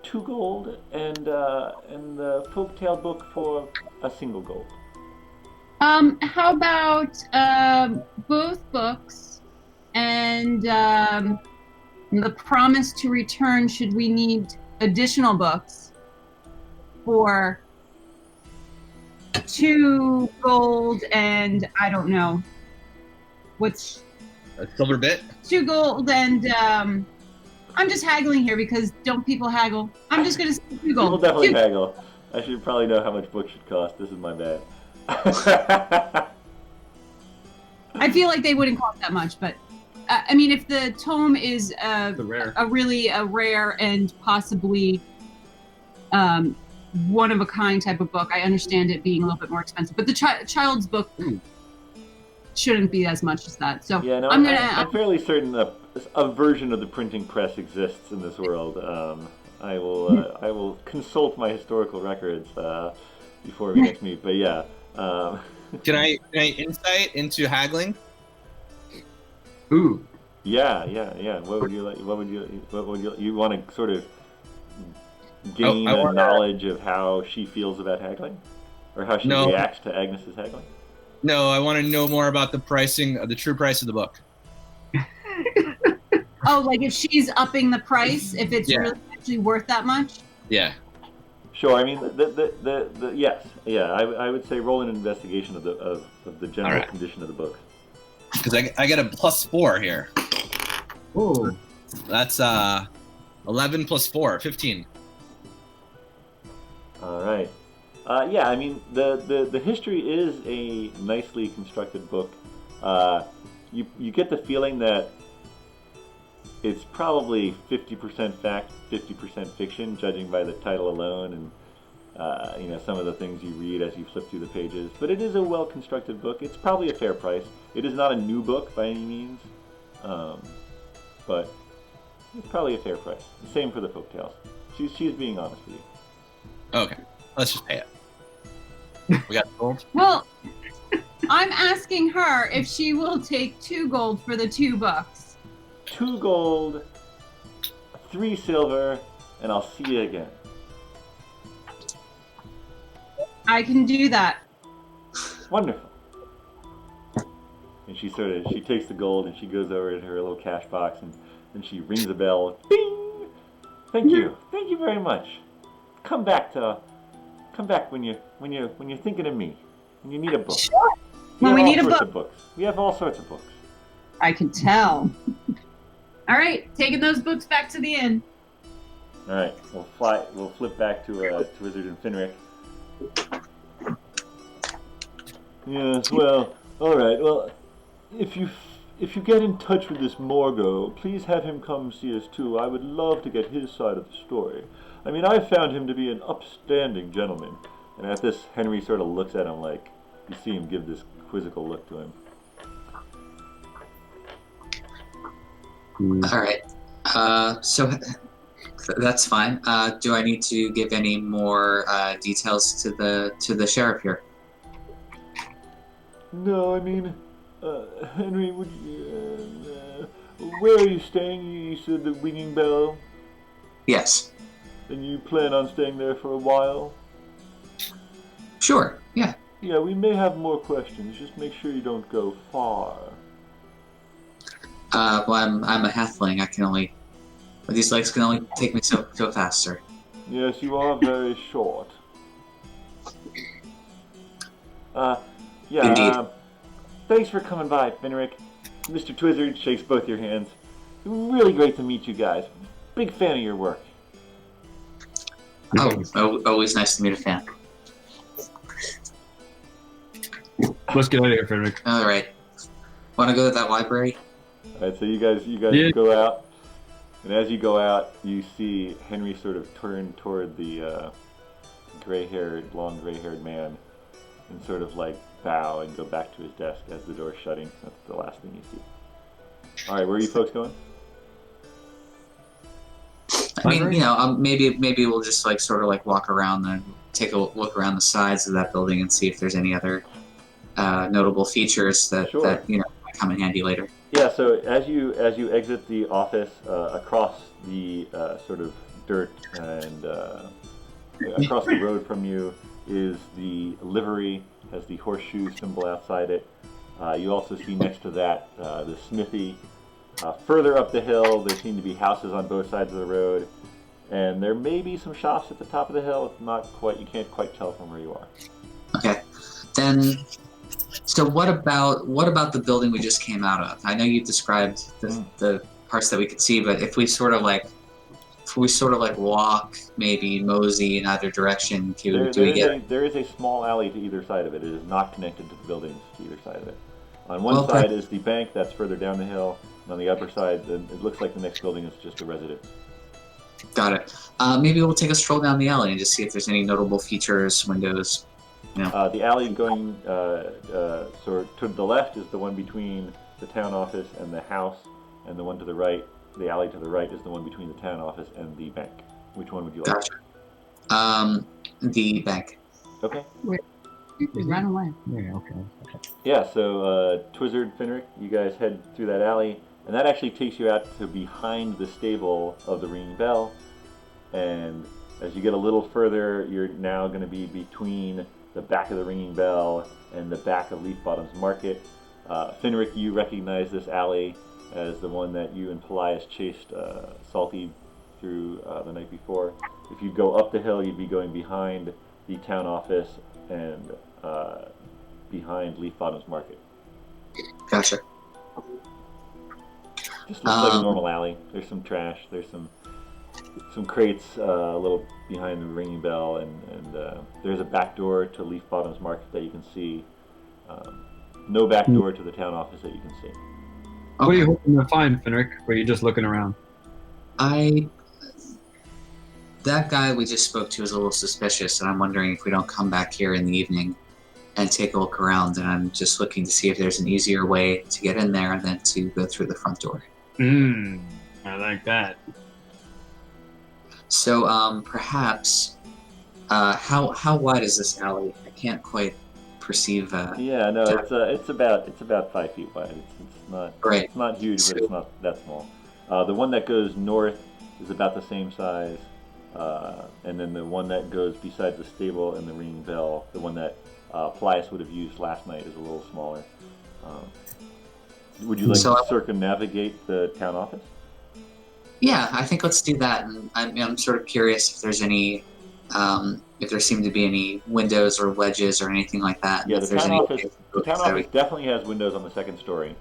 2 gold and the folktale book for a single gold. How about both books and the promise to return should we need additional books for 2 gold and I don't know what's a silver bit. 2 gold and I'm just haggling here because don't people haggle? I'm just gonna say 2 gold. People definitely haggle. I should probably know how much books should cost. This is my bad. I feel like they wouldn't cost that much, but I mean, if the tome is a really rare and possibly one of a kind type of book, I understand it being a little bit more expensive. But the child's book shouldn't be as much as that. So yeah, no, I'm fairly certain a version of the printing press exists in this world. I will consult my historical records before we next meet. But yeah. Can I insight into haggling? Ooh. Yeah. What would you like? You want to sort of gain a knowledge of how she feels about haggling, or how she reacts to Agnes's haggling? No, I want to know more about the pricing, the true price of the book. Oh, like if she's upping the price, if it's really actually worth that much? Yeah. Sure. I mean, yes, yeah. I would say roll an investigation of the general condition of the book. Because I get a +4 here. Oh. That's 11 + 4, 15. All right. Yeah. I mean, the history is a nicely constructed book. You get the feeling that it's probably 50% fact, 50% fiction, judging by the title alone, and some of the things you read as you flip through the pages. But it is a well-constructed book. It's probably a fair price. It is not a new book by any means, but it's probably a fair price. The same for the folktales. She's being honest with you. Okay, let's just pay it. We got gold. Well, I'm asking her if she will take 2 gold for the 2 books. 2 gold, 3 silver, and I'll see you again. I can do that. Wonderful. And she takes the gold and she goes over to her little cash box and she rings the bell. Bing! Thank you very much. Come back when you're thinking of me. When you need a book. Sure. When we need a book. Of books. We have all sorts of books. I can tell. All right, taking those books back to the inn. All right, we'll flip back to Wizard and Finric. Yes, well, all right. Well, if you get in touch with this Morgo, please have him come see us too. I would love to get his side of the story. I mean, I found him to be an upstanding gentleman. And at this, Henry sort of looks at him like, you see him give this quizzical look to him. All right. So that's fine. Do I need to give any more details to the sheriff here? No, I mean, Henry, would you, where are you staying? You said the Ringing Bell. Yes. And you plan on staying there for a while? Sure. Yeah. Yeah, we may have more questions. Just make sure you don't go far. Well, I'm a halfling. I can only. These legs can only take me so fast, sir. Yes, you are very short. Yeah, Indeed. Thanks for coming by, Finric. Mr. Twizzard shakes both your hands. Really great to meet you guys. Big fan of your work. Oh, always nice to meet a fan. Let's get out of here, Finric. All right. Want to go to that library? All right, so you guys Yeah. go out, and as you go out, you see Henry sort of turn toward the long gray-haired man, and sort of like bow and go back to his desk as the door's shutting. That's the last thing you see. All right, where are you folks going? I mean, you know, maybe we'll just like sort of like walk around and take a look around the sides of that building and see if there's any other notable features that Sure. that you know might come in handy later. Yeah, so as you exit the office, across the sort of dirt and across the road from you is the livery, has the horseshoe symbol outside it. You also see next to that the smithy. Further up the hill, there seem to be houses on both sides of the road, and there may be some shops at the top of the hill. It's not quite, you can't quite tell from where you are. Okay, then. So what about the building we just came out of? I know you described the parts that we could see, but if we sort of like walk, maybe mosey in either direction, There is a small alley to either side of it. It is not connected to the buildings to either side of it. On one side is the bank that's further down the hill, and on the upper side, it looks like the next building is just a residence. Got it. Maybe we'll take a stroll down the alley and just see if there's any notable features, windows. You know. The alley going sort of to the left is the one between the town office and the house, and the one to the right, the alley to the right, is the one between the town office and the bank. Which one would you like? Gotcha. The bank. Okay. Run away. Yeah, okay. Yeah, so Twizzard, Finric, you guys head through that alley, and that actually takes you out to behind the stable of the Ringing Bell, and as you get a little further, you're now going to be between the back of the Ringing Bell and the back of Leaf Bottom's Market. Finric, you recognize this alley as the one that you and Paelias chased Salty through the night before. If you go up the hill, you'd be going behind the town office and behind Leaf Bottom's Market. Gotcha. Just looks like a normal alley. There's some trash. There's some crates a little behind the Ringing Bell, and there's a back door to Leaf Bottom's Market that you can see. No back door to the town office that you can see. What are you hoping to find, Finric? Or are you just looking around? That guy we just spoke to is a little suspicious, and I'm wondering if we don't come back here in the evening and take a look around, and I'm just looking to see if there's an easier way to get in there than to go through the front door. I like that. So, perhaps, how wide is this alley? I can't quite perceive. Yeah, no, it's about 5 feet wide. It's not Right. It's not huge, but it's not that small. The one that goes north is about the same size, and then the one that goes beside the stable and the Ringing Bell, the one that Paelias would have used last night, is a little smaller. Would you like to circumnavigate the town office? Yeah, I think let's do that. And I'm sort of curious if there's any, if there seem to be any windows or ledges or anything like that. Yeah, the town office definitely has windows on the second story,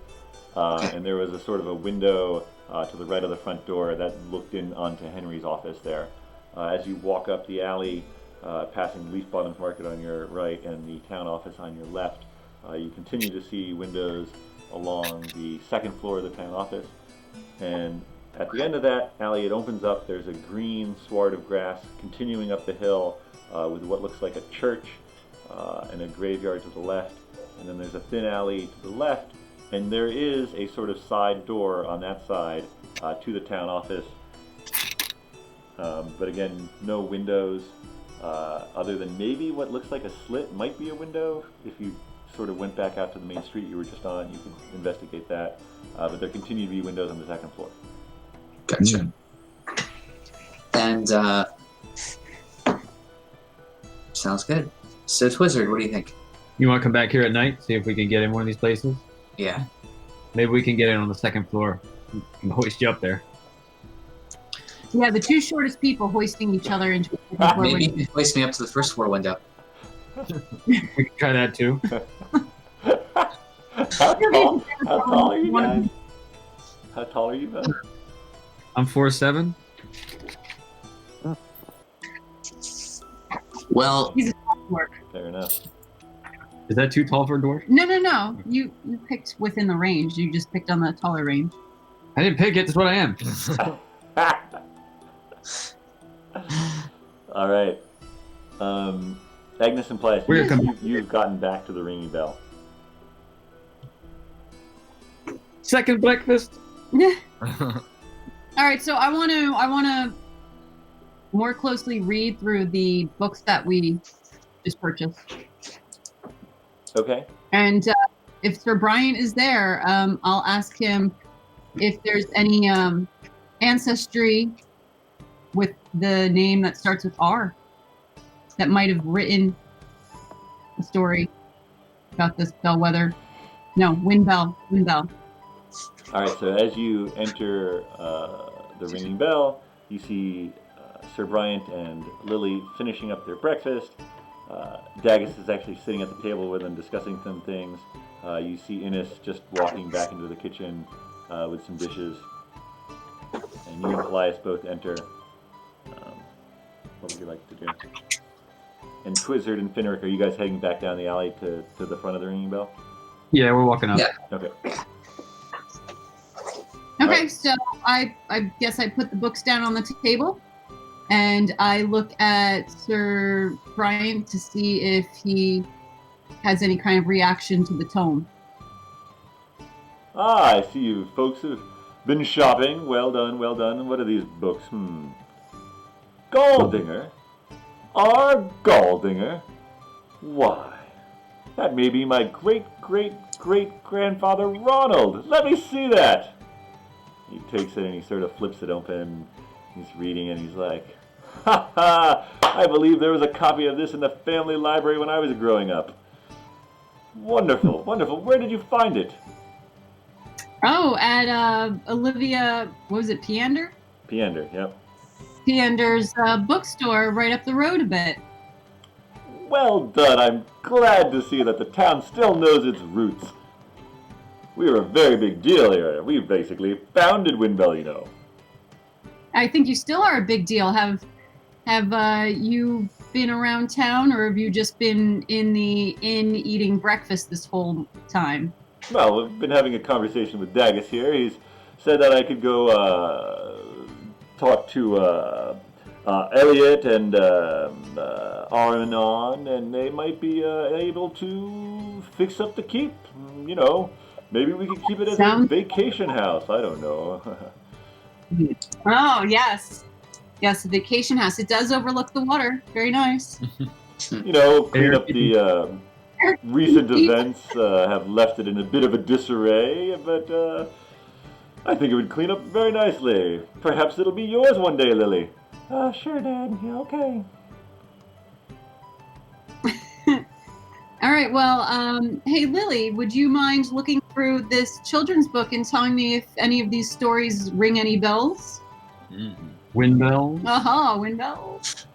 and there was a sort of a window to the right of the front door that looked in onto Henry's office there. As you walk up the alley, passing Leaf Bottom's Market on your right and the town office on your left, you continue to see windows along the second floor of the town office, and at the end of that alley, it opens up. There's a green sward of grass continuing up the hill with what looks like a church and a graveyard to the left. And then there's a thin alley to the left, and there is a sort of side door on that side to the town office. But again, no windows, other than maybe what looks like a slit might be a window. If you sort of went back out to the main street you were just on, you could investigate that. But there continue to be windows on the second floor. Gotcha. And sounds good. So, Twizzard, what do you think? You want to come back here at night, see if we can get in one of these places? Yeah. Maybe we can get in on the second floor. We can hoist you up there. Yeah, the two shortest people hoisting each other into the second floor Maybe window. you can hoist me up to the first floor window. We can try that too. How tall are you guys? How tall are you, Ben? I'm 4'7". Well, He's a dwarf. Fair enough. Is that too tall for a dwarf? No. You picked within the range. You just picked on the taller range. I didn't pick it. That's what I am. All right. Agnes and Paelias, We're gonna you've gotten back to the ringing bell. Second breakfast. Yeah. All right, so I want to more closely read through the books that we just purchased. Okay. And if Sir Brian is there, I'll ask him if there's any ancestry with the name that starts with R that might have written a story about this bellwether. No, Windbell. All right, so as you enter the ringing bell, you see Sir Bryant and Lily finishing up their breakfast. Daggis is actually sitting at the table with them discussing some things. You see Innes just walking back into the kitchen with some dishes. And you and Paelias both enter. What would you like to do? And Twizzard and Finric, are you guys heading back down the alley to the front of the ringing bell? Yeah, we're walking up. Yeah. Okay. Okay, so I guess I put the books down on the table, and I look at Sir Brian to see if he has any kind of reaction to the tome. I see you folks have been shopping. Well done, well done. What are these books? Galdinger? Our Galdinger? Why, that may be my great-great-great-grandfather Ronald. Let me see that. He takes it and he sort of flips it open. He's reading and he's like, "Ha ha! I believe there was a copy of this in the family library when I was growing up. Wonderful, wonderful. Where did you find it?" Oh, at Olivia, what was it, Peander? Peander, yep. Peander's bookstore right up the road a bit. Well done. I'm glad to see that the town still knows its roots. We were a very big deal here. We basically founded Windbell, you know. I think you still are a big deal. Have you been around town, or have you just been in the inn eating breakfast this whole time? Well, we've been having a conversation with Daggis here. He's said that I could go talk to Elliot and Arnon, and they might be able to fix up the keep. You know, maybe we could keep it as a vacation house. I don't know. Oh, yes. Yes, a vacation house. It does overlook the water. Very nice. You know, clean up the recent events have left it in a bit of a disarray, but I think it would clean up very nicely. Perhaps it'll be yours one day, Lily. Sure, Dad. Yeah, okay. All right, well, hey, Lily, would you mind looking through this children's book and telling me if any of these stories ring any bells? Windmill. Uh-huh, windbells.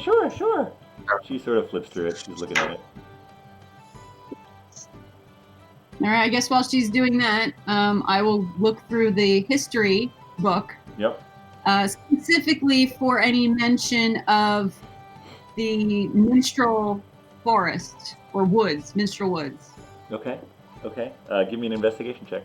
Sure. She sort of flips through it. She's looking at it. All right, I guess while she's doing that, I will look through the history book. Yep. Specifically for any mention of the minstrel forest or woods, minstrel woods. Okay. Give me an investigation check.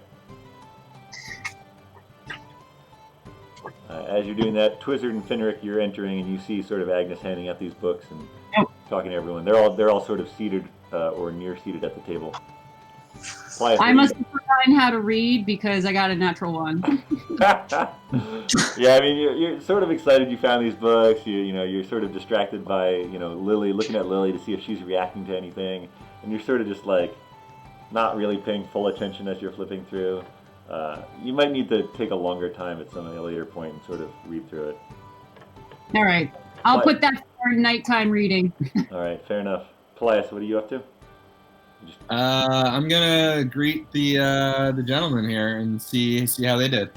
As you're doing that, Twizzard and Finric, you're entering, and you see sort of Agnes handing out these books and talking to everyone. They're all sort of seated or near seated at the table. I must have forgotten how to read because I got a natural 1. Yeah, I mean, you're sort of excited you found these books. You're sort of distracted by, Lily, looking at Lily to see if she's reacting to anything. And you're sort of just like not really paying full attention as you're flipping through. You might need to take a longer time at some later point and sort of read through it. All right. I'll put that for nighttime reading. All right, fair enough. Paelias, what are you up to? I'm gonna greet the gentleman here and see how they did.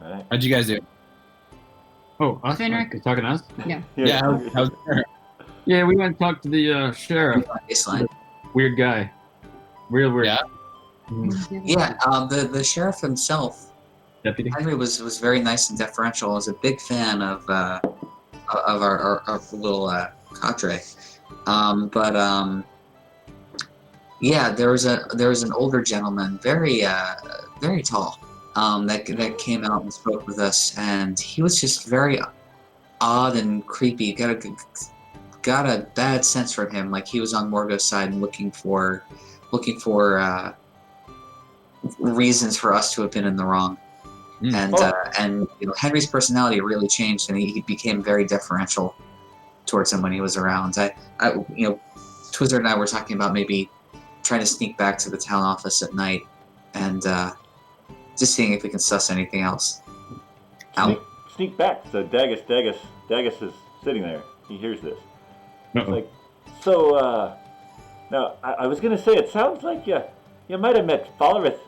All right. How'd you guys do? Oh, us? Finric? You talking to us? Yeah. Yeah, how's Yeah, we went and talked to the sheriff. Baseline. Weird guy. Real weird. Yeah. Yeah, the sheriff himself, Deputy. Henry, was very nice and deferential. Was a big fan of our little cadre. Yeah, there was an older gentleman, very tall, that came out and spoke with us, and he was just very odd and creepy. Got a bad sense from him, like he was on Morgo's side and looking for reasons for us to have been in the wrong. And Henry's personality really changed, and he became very deferential towards him when he was around. Twizzard and I were talking about maybe trying to sneak back to the town office at night and just seeing if we can suss anything else out. Sneak back. So Dagus is sitting there. He hears this. It's like, so, now, I was going to say, it sounds like you might have met Falrith.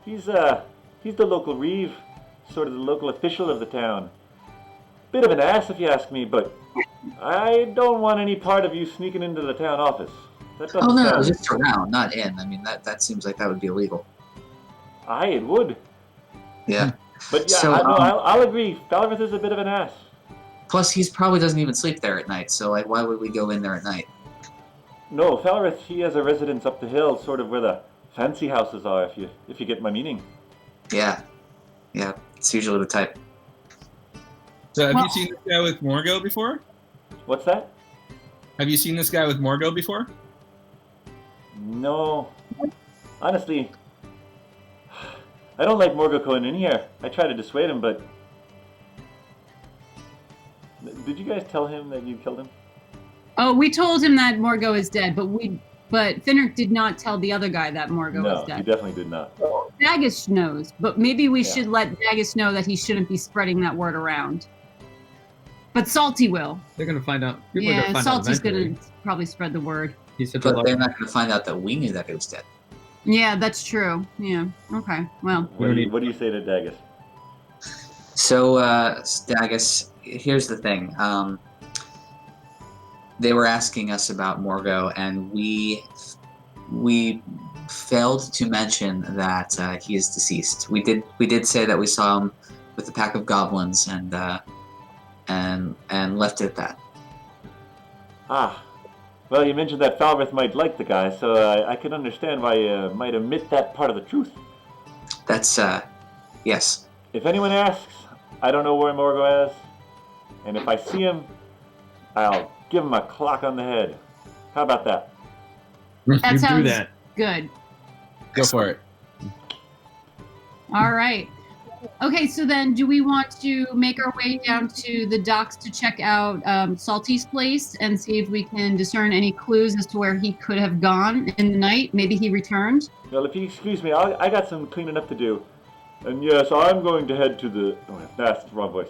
He's the local Reeve, sort of the local official of the town. Bit of an ass, if you ask me, but I don't want any part of you sneaking into the town office. That doesn't no, just around, not in. I mean, that seems like that would be illegal. Aye, it would. Yeah. But yeah, So, I'll agree. Falrith is a bit of an ass. Plus, he probably doesn't even sleep there at night, so why would we go in there at night? No, Falrith, he has a residence up the hill, sort of where the fancy houses are, if you get my meaning. Yeah, it's usually the type. So have you seen this guy with Morgo before? What's that? Have you seen this guy with Morgo before? No. Honestly, I don't like Morgo going in here. I try to dissuade him, but... Did you guys tell him that you killed him? Oh, we told him that Morgo is dead, but Finric did not tell the other guy that Morgo is dead. No, he definitely did not. Dagus knows, but maybe we should let Dagus know that he shouldn't be spreading that word around. But Salty will. They're gonna find out. Salty's gonna probably spread the word. But they're not going to find out that we knew that he was dead. Yeah, that's true. Yeah. Okay. Well. What do you say to Dagus? So, Dagus, here's the thing. They were asking us about Morgo, and we failed to mention that he is deceased. We did say that we saw him with a pack of goblins, and left it at that. Ah. Well, you mentioned that Falrith might like the guy, so I can understand why you might omit that part of the truth. That's, yes. If anyone asks, I don't know where Morgo is, and if I see him, I'll give him a clock on the head. How about that? That sounds do that. Good. Go for it. All right. Okay, so then do we want to make our way down to the docks to check out Salty's place and see if we can discern any clues as to where he could have gone in the night? Maybe he returned? Well, if you excuse me, I got some cleaning up to do. And yes, I'm going to head to the... Oh, that's the wrong voice.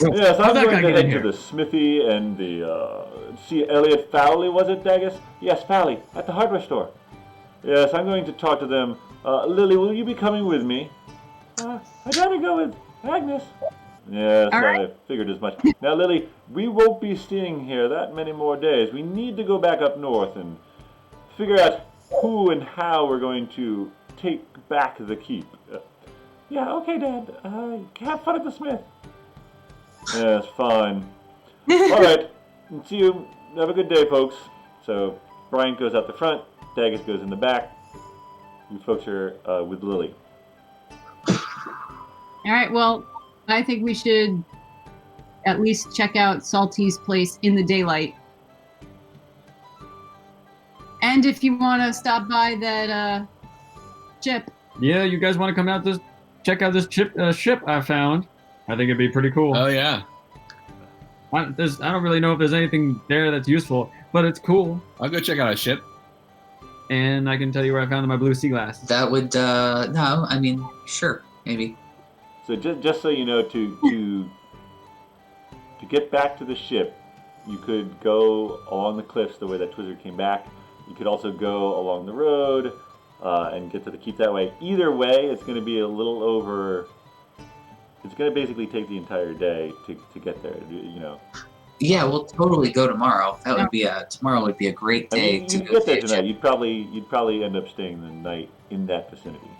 Yes, I'm going to head to the smithy and the... see Elliot Fowley, was it, Dagus? Yes, Fowley, at the hardware store. Yes, I'm going to talk to them. Lily, will you be coming with me? I'd rather go with Agnes. Yes, I figured as much. Now, Lily, we won't be staying here that many more days. We need to go back up north and figure out who and how we're going to take back the keep. Yeah, okay, Dad. Have fun at the smith. Yes, fine. All right. See you. Have a good day, folks. So, Brian goes out the front. Dagus goes in the back. You folks are with Lily. All right, well, I think we should at least check out Salty's place in the daylight. And And if you want to stop by that ship. Yeah, you guys want to come out check out this ship I found? I think it'd be pretty cool. Oh yeah, I don't really know if there's anything there that's useful, but it's cool. I'll go check out a ship. And I can tell you where I found my blue sea glass. That would no, I mean, sure, maybe. So just so you know, to get back to the ship, you could go along the cliffs the way that Twizzard came back. You could also go along the road and get to the keep that way. Either way, it's going to be a little over. It's going to basically take the entire day to get there. You know. Yeah, we'll totally go tomorrow. That would be tomorrow would be a great day I mean, to you go get there see a tonight. ship. You'd probably end up staying the night in that vicinity.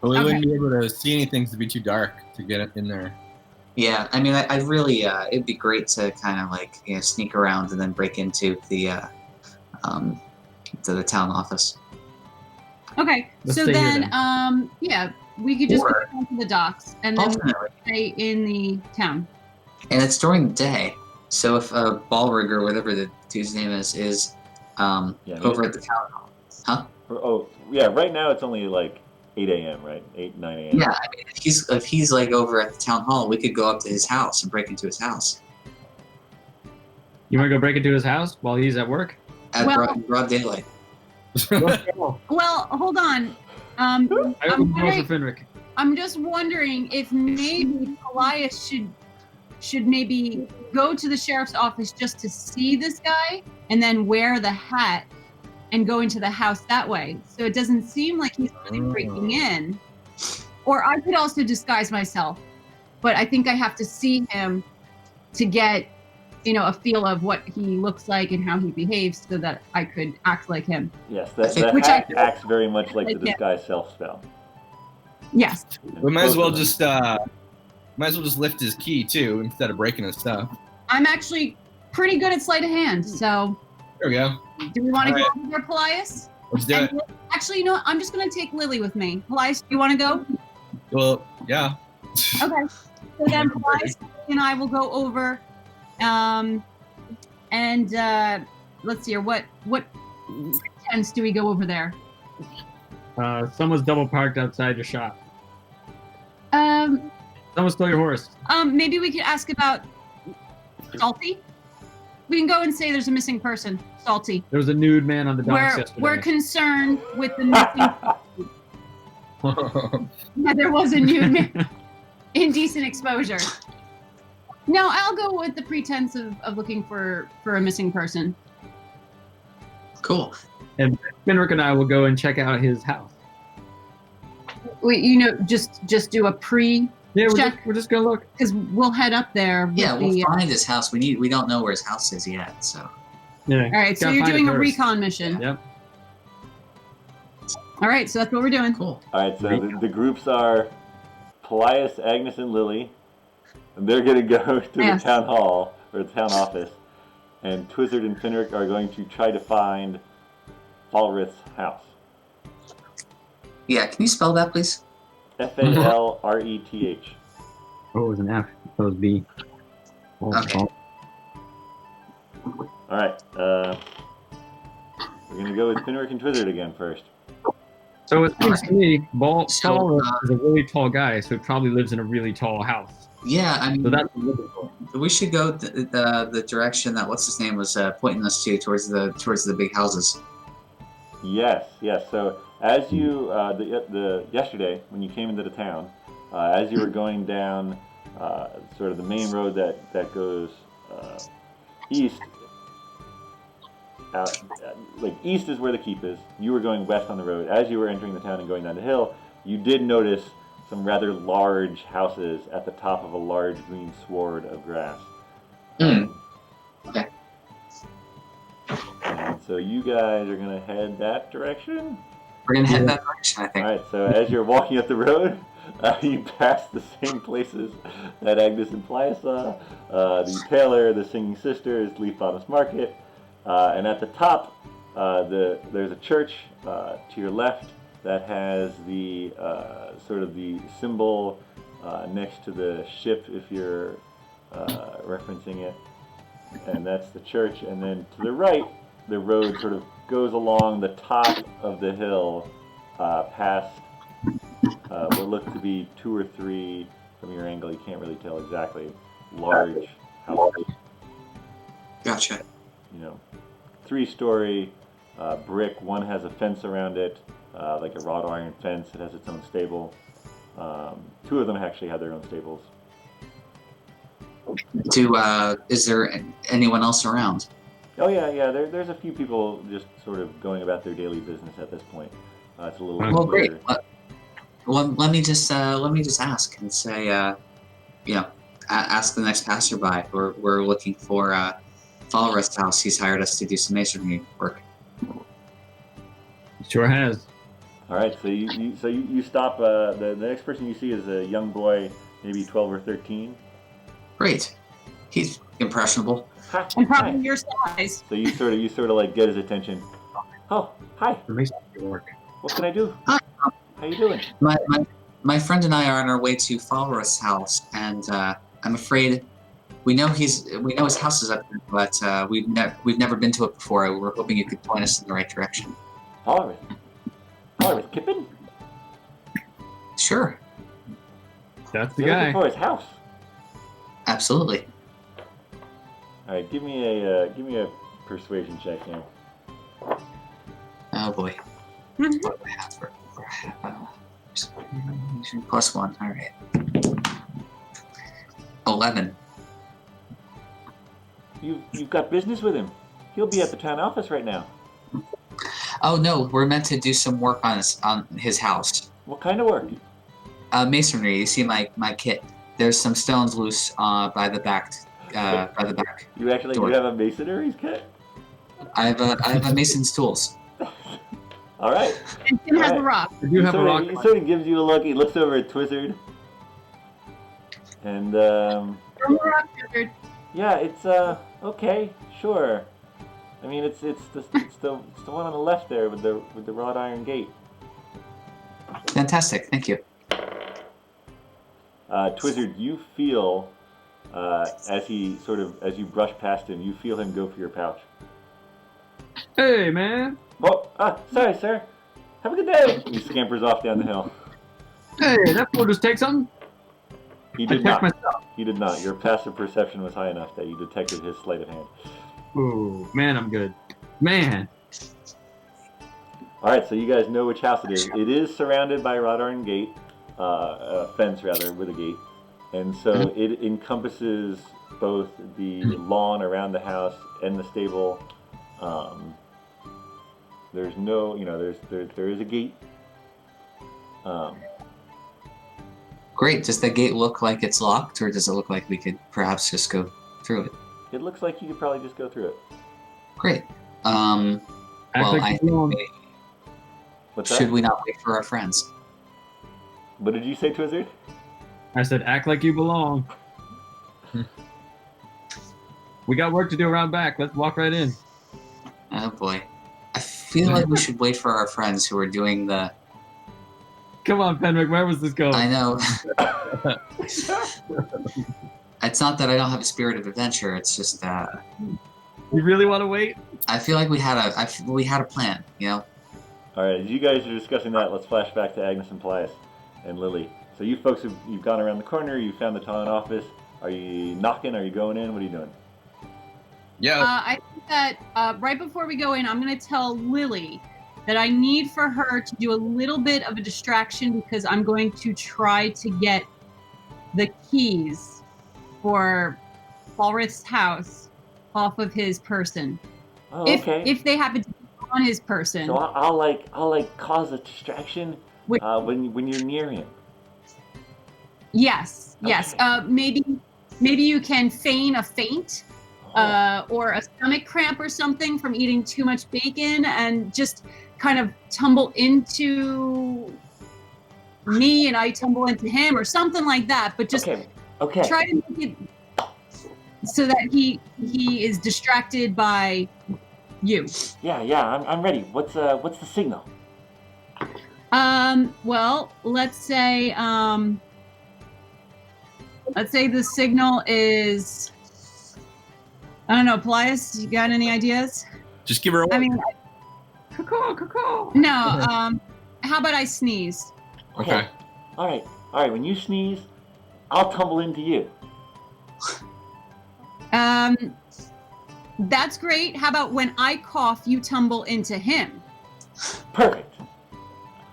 But we Okay. wouldn't be able to see anything to be too dark to get in there. Yeah, I mean, I really, it'd be great to kind of like sneak around and then break into the town office. Okay, Let's so stay here then, then. yeah, we could just Or- go down to the docks and then Ultimately, stay in the town. and it's during the day. So if Balrig or whatever the dude's name is Yeah, over at the town hall, huh? Oh, yeah. Right now it's only like 8 a.m. Right, 9 a.m. Yeah, I mean, if he's like over at the town hall, we could go up to his house and break into his house You want to go break into his house while he's at work? at Well- broad daylight. Let's go. Well, hold on. I I'm open the door wondering- for Finric. I'm just wondering if maybe Paelias should maybe go to the sheriff's office just to see this guy and then wear the hat and go into the house that way. So it doesn't seem like he's really breaking in. Or I could also disguise myself, but I think I have to see him to get, a feel of what he looks like and how he behaves so that I could act like him. Yes, that Which hat I- acts very much like the Yeah. disguise self spell. Yes. We might as well just lift his key too instead of breaking his stuff. I'm actually pretty good at sleight of hand, so There we go. do we want to All go right. over there, Paelias? Let's do it. Actually, you know what? I'm just going to take Lily with me. Paelias, do you want to go? Well, yeah. Okay. So then Paelias and I will go over, and let's see here. What pretense do we go over there? Someone's double parked outside your shop. Um, Someone stole your horse. maybe we could ask about Salty. We can go and say there's a missing person, Salty. There was a nude man on the docks yesterday. We're concerned with the missing. Yeah, there was a nude man. Indecent exposure. No, I'll go with the pretense of looking for a missing person. Cool. Finric and I will go and check out his house. Wait, just do a pre, Yeah, Check. we're just gonna look. because we'll head up there. With Yeah, we'll the, find his house. We don't know where his house is yet, so. Yeah. all right, so Gotta you're find it doing a first. recon mission. Yep. All right, so that's what we're doing. Cool. All right, so the groups are Paelias, Agnes, and Lily, and they're going to go to Yes. the town hall or the town office, and Twizzard and Finric are going to try to find Falrith's house. Yeah, can you spell that, please? Falreth. Oh, it was an F. It was B. Oh, Okay. All right, we're going to go with Finric and Twizzard again first. So it seems to me, Paul So, is a really tall guy, so he probably lives in a really tall house. Yeah, I mean, So that's what we're looking for. we should go the direction that what's his name was pointing us to towards the big houses. Yes. So as you the yesterday when you came into the town, as you were going down sort of the main road that goes east, out like east is where the keep is. You were going west on the road. As you were entering the town and going down the hill, you did notice some rather large houses at the top of a large green sward of grass. Okay. And so you guys are gonna head that direction. We're gonna head that direction, I All think. right, so as you're walking up the road, you pass the same places that Agnes and Paelias saw, the tailor, the singing sisters, Leaf Bottoms Market, and at the top, there's a church to your left that has the sort of the symbol next to the ship, if you're referencing it, and that's the church. And then to the right, the road sort of goes along the top of the hill, past what look to be 2 or 3 from your angle. You can't really tell exactly. Large houses. Gotcha. 3-story brick. One has a fence around it, like a wrought iron fence. It has its own stable. 2 of them actually have their own stables. Is there anyone else around? Oh yeah. There's a few people just sort of going about their daily business at this point. It's a little. Well, great. Let me just ask and say, ask the next passerby. We're looking for Falrest's house. He's hired us to do some masonry work. Sure has. All right, so you stop. The next person you see is a young boy, maybe 12 or 13. Great. He's impressionable. Hi. And probably your size. So you sort of like get his attention. Oh, hi. Work. What can I do? Hi. How you doing? My friend and I are on our way to Falrest's house, and I'm afraid we know his house is up there, but we've never been to it before. We're hoping you could point us in the right direction. Falrest Kippen? Sure. That's the You're guy. looking for his house. Absolutely. All right, give me a persuasion check now. Oh boy. What do I have for +1? All right. 11. You've got business with him. He'll be at the town office right now. Oh no, we're meant to do some work on his house. What kind of work? Masonry. You see my kit. There's some stones loose by the back. You actually door. do have a masonry kit? I have a mason's tools. All right. And Tim has a rock. I do have a rock. He sort of gives you a look. He looks over at Twizzard. And yeah, it's okay, sure. I mean, it's the one on the left there with the wrought iron gate. Fantastic, thank you. Twizzard, you feel as you brush past him, you feel him go for your pouch. Hey, man. Oh, sorry, sir. Have a good day. He scampers off down the hill. Hey, that fool just take something. He did I checked not. myself. He did not. Your passive perception was high enough that you detected his sleight of hand. Ooh, man, I'm good. Man. All right, so you guys know which house it is. It is surrounded by a wrought iron gate, a fence rather, with a gate, and so it encompasses both the lawn around the house and the stable. There's no, there is a gate. Great. Does the gate look like it's locked, or does it look like we could perhaps just go through it? It looks like you could probably just go through it. Great. Act Well, like I you think belong. What's that? should we not wait for our friends? What did you say, Twizzard? I said, act like you belong. We got work to do around back. Let's walk right in. Oh boy. I feel like we should wait for our friends who are doing the... Come on, Finric, where was this going? I know. It's not that I don't have a spirit of adventure. It's just You really want to wait? I feel like we had a plan, All right, as you guys are discussing that, let's flash back to Agnes and Paelias and Lily. So you folks, you've gone around the corner, you found the town office. Are you knocking? Are you going in? What are you doing? Yeah. I think that right before we go in, I'm going to tell Lily that I need for her to do a little bit of a distraction because I'm going to try to get the keys for Falrest's house off of his person. Oh, okay. If they happen to be on his person. So I'll cause a distraction when you're near him. Yes. Okay. Maybe you can feign a faint. Or a stomach cramp or something from eating too much bacon and just kind of tumble into me and I tumble into him or something like that. But just okay. try to make it so that he is distracted by you. Yeah, I'm ready. What's the signal? Well, let's say the signal is, I don't know, Paelias, you got any ideas? Just give her a I mean, caw. No, how about I sneeze? Okay. All right. When you sneeze, I'll tumble into you. That's great. How about when I cough, you tumble into him? Perfect.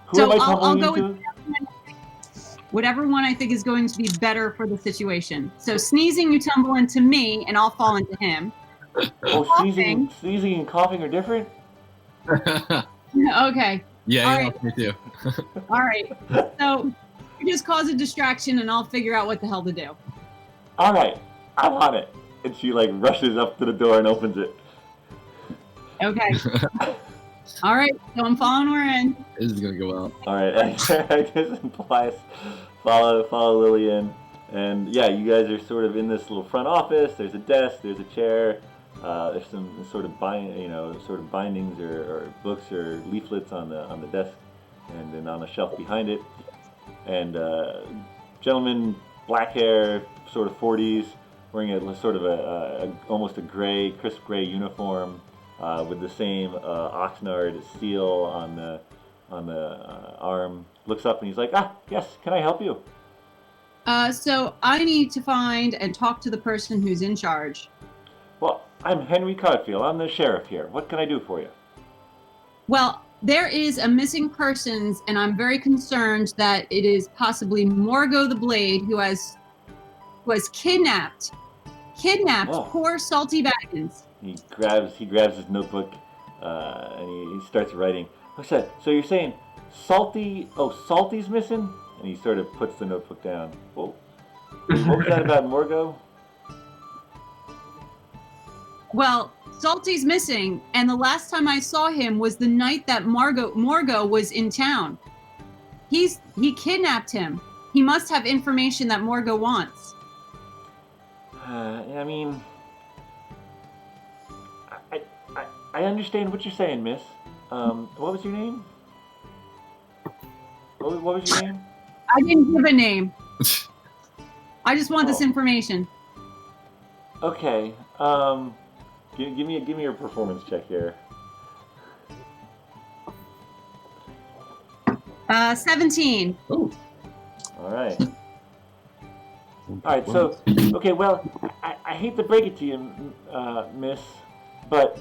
Who So am I I'll tumbling go into? whatever one I think is going to be better for the situation. So sneezing, you tumble into me, and I'll fall into him. Oh, sneezing and coughing are different? Okay. Yeah, All you right. helped me too. All right. So you just cause a distraction, and I'll figure out what the hell to do. All right, I'm on it. And she like rushes up to the door and opens it. Okay. All right. So I'm following her in. This is gonna go well. All right, Agnes and Paelias follow Lily in, and yeah, you guys are sort of in this little front office. There's a desk, there's a chair, there's some sort of bindings or books or leaflets on the desk, and then on a shelf behind it, and gentleman, black hair, sort of 40s, wearing a sort of almost a gray, crisp gray uniform, with the same oxnard seal on the arm, looks up and he's like, yes, can I help you? So I need to find and talk to the person who's in charge. Well, I'm Henry Codfield. I'm the sheriff here. What can I do for you? Well, there is a missing persons, and I'm very concerned that it is possibly Morgo the Blade who has kidnapped Oh. poor Salty Baggins. He grabs his notebook, and he starts writing. So you're saying Salty's missing? And he sort of puts the notebook down. Whoa. What was that about Morgo? Well, Salty's missing, and the last time I saw him was the night that Morgo was in town. He kidnapped him. He must have information that Morgo wants. I mean, I understand what you're saying, miss. What was your name? What was your name? I didn't give a name. I just want this information. Okay. Give me your performance check here. 17. Oh. All right. All right. So, okay. Well, I hate to break it to you, miss, but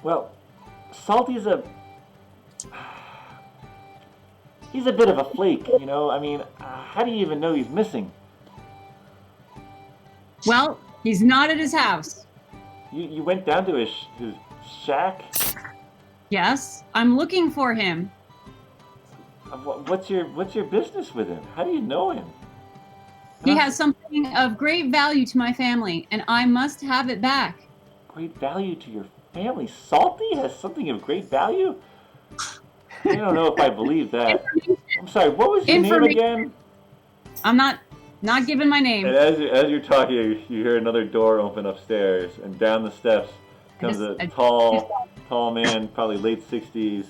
well, Salty's he's a bit of a flake, you know. I mean, how do you even know he's missing? Well, he's not at his house. You went down to his shack? Yes, I'm looking for him. What's your business with him? How do you know him? He has something of great value to my family, and I must have it back. Great value to your family? Salty has something of great value? I don't know if I believe that. I'm sorry, what was your name again? I'm not giving my name. And as you're talking, you hear another door open upstairs, and down the steps comes a tall man, probably late 60s,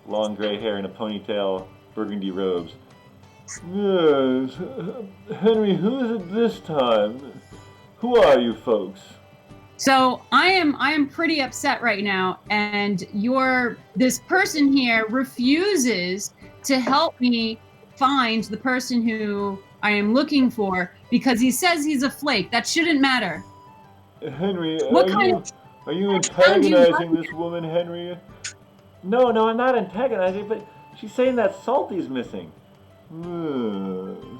long gray hair and a ponytail, burgundy robes. Yes, Henry, who is it this time? Who are you folks? So I am pretty upset right now, and this person here refuses to help me find the person who I am looking for because he says he's a flake. That shouldn't matter. Henry, are you antagonizing this woman, Henry? No, I'm not antagonizing, but she's saying that Salty's missing.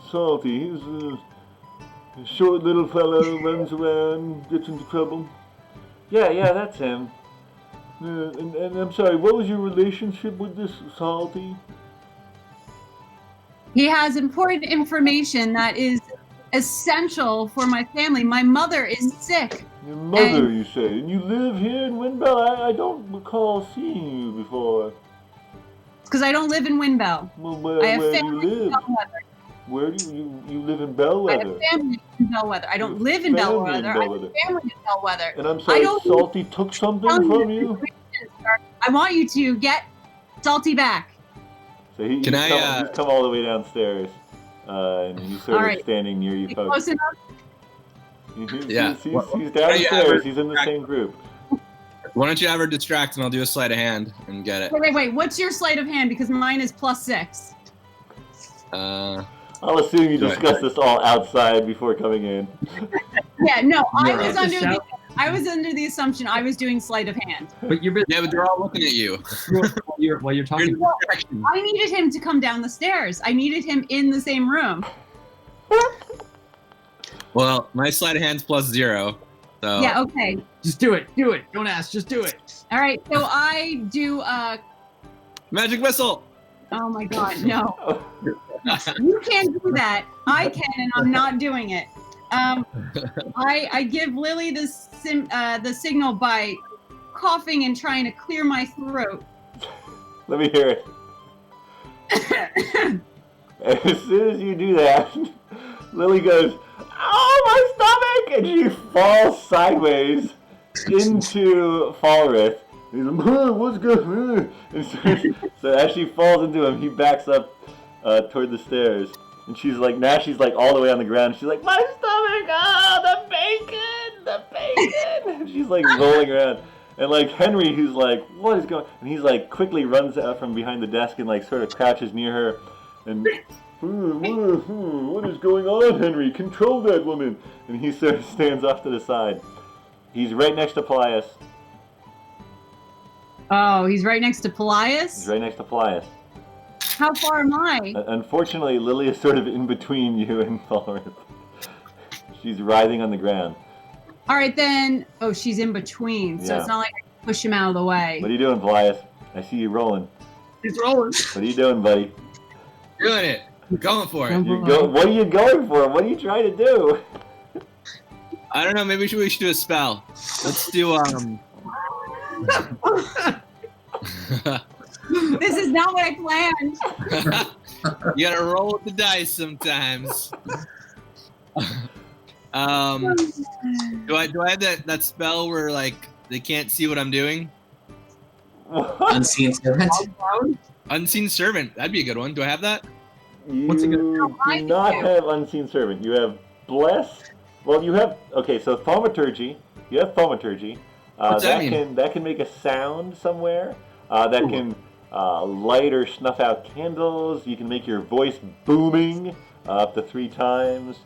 Salty, he's a short little fellow, runs around, gets into trouble. Yeah, that's him. And I'm sorry, what was your relationship with this Salty? He has important information that is essential for my family. My mother is sick. Your mother, you say? And you live here in Windbell? I don't recall seeing you before. It's because I don't live in Windbell. Well, where do you live? Where do you live in Bellwether? I have family in Bellwether. I don't live in Bellwether. I have family in Bellwether. And I'm sorry, Salty took something from you? I want you to get Salty back. So he's come all the way downstairs, and he's sort of standing near you folks. Close enough? He's downstairs. He's in the same group. Why don't you have her distract and I'll do a sleight of hand and get it. Wait. What's your sleight of hand? Because mine is +6. I'll assume you discussed this all outside before coming in. Yeah, no, I Yeah. was under the assumption I was doing sleight of hand. But you're busy Yeah, but they're all looking at you. while you're talking. I needed him to come down the stairs. I needed him in the same room. Well, my sleight of hand's +0. So Yeah, okay. Just do it. Do it. Don't ask. Just do it. All right, so I do magic missile. oh my god, no. You can't do that. I can, and I'm not doing it. I give Lily the signal by coughing and trying to clear my throat. Let me hear it. As soon as you do that, Lily goes, "Oh, my stomach!" and she falls sideways into Falrith. He's like, "What's good?" And so as she falls into him, he backs up toward the stairs. And she's like all the way on the ground. She's like, "My stomach! Oh, the bacon! And she's like rolling around. And like Henry, who's like, "What is going?" And he's like quickly runs out from behind the desk and like sort of crouches near her. And what is going on, Henry? Control that woman. And he sort of stands off to the side. He's right next to Paelias. Oh, he's right next to Paelias? He's right next to Paelias. How far am I? Unfortunately, Lily is sort of in between you and Falrith. She's writhing on the ground. All right, then. Oh, she's in between, so Yeah. it's not like I can push him out of the way. What are you doing, Paelias? I see you rolling. He's rolling. What are you doing, buddy? Doing it. Going for it. What are you going for? What are you trying to do? I don't know. Maybe we should do a spell. Let's do This is not what I planned. You gotta roll with the dice sometimes. Do I have that spell where like they can't see what I'm doing? Unseen servant. Unseen servant. That'd be a good one. Do I have that? You What's it gonna do I not do. have Unseen Servant. You have Bless. Well, you have... Okay, so Thaumaturgy. You have Thaumaturgy. What's that mean? That can make a sound somewhere. That can light or snuff out candles. You can make your voice booming up to 3 times.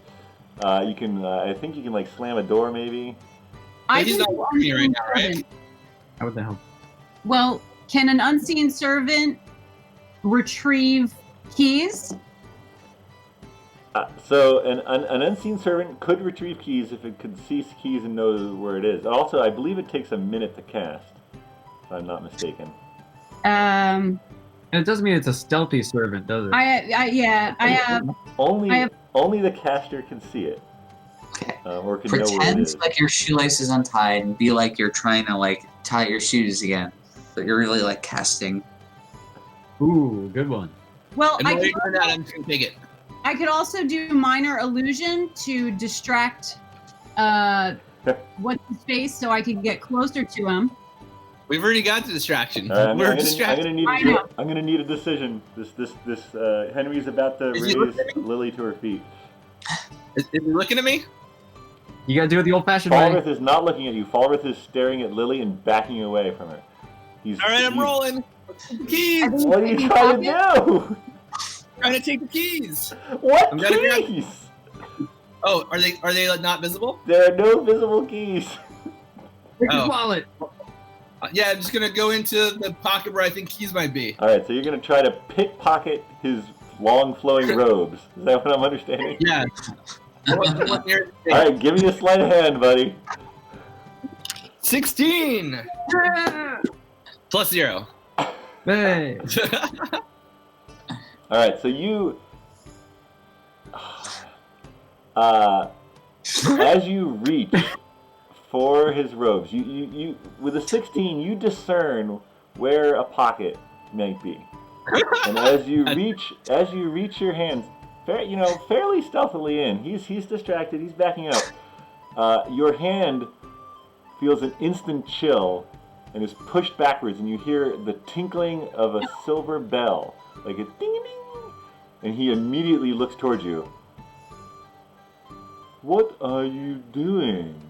You can... I think you can, like, slam a door, maybe. I He's can not do watching me right unseen now, right? servant. How would that help? Well, can an unseen servant retrieve keys? So an unseen servant could retrieve keys if it could see keys and know where it is. Also, I believe it takes a minute to cast, if I'm not mistaken. Um, And it doesn't mean it's a stealthy servant, does it? I have. Only the caster can see it, Okay. or can know where it Pretend is. like your shoelace is untied and be like you're trying to like tie your shoes again, but you're really like casting. Ooh, good one. Well, And while you're doing that, I'm just gonna take it. I could also do minor illusion to distract what's his face, so I could get closer to him. We've already got the distraction. I'm We're gonna distracted. need a decision. This Henry's about to Is he raise looking? Lily to her feet. Is he looking at me? You gotta do it the old-fashioned way. Falrith is not looking at you. Falrith is staring at Lily and backing away from her. All right, I'm rolling. Keys. What are you trying to do? Trying to take the keys. What I'm gonna grab- keys? Oh, are they like, not visible? There are no visible keys. Take his Oh. wallet. Yeah, I'm just gonna go into the pocket where I think keys might be. All right, so you're gonna try to pickpocket his long flowing robes. Is that what I'm understanding? Yeah. What near the All right, give me a sleight of hand, buddy. 16 +0. Hey. All right, so you, as you reach for his robes, you with a 16, you discern where a pocket might be, and as you reach your hands, fairly stealthily in. He's distracted. He's backing up. Your hand feels an instant chill and is pushed backwards, and you hear the tinkling of a silver bell, like a ding ding. And he immediately looks towards you. What are you doing?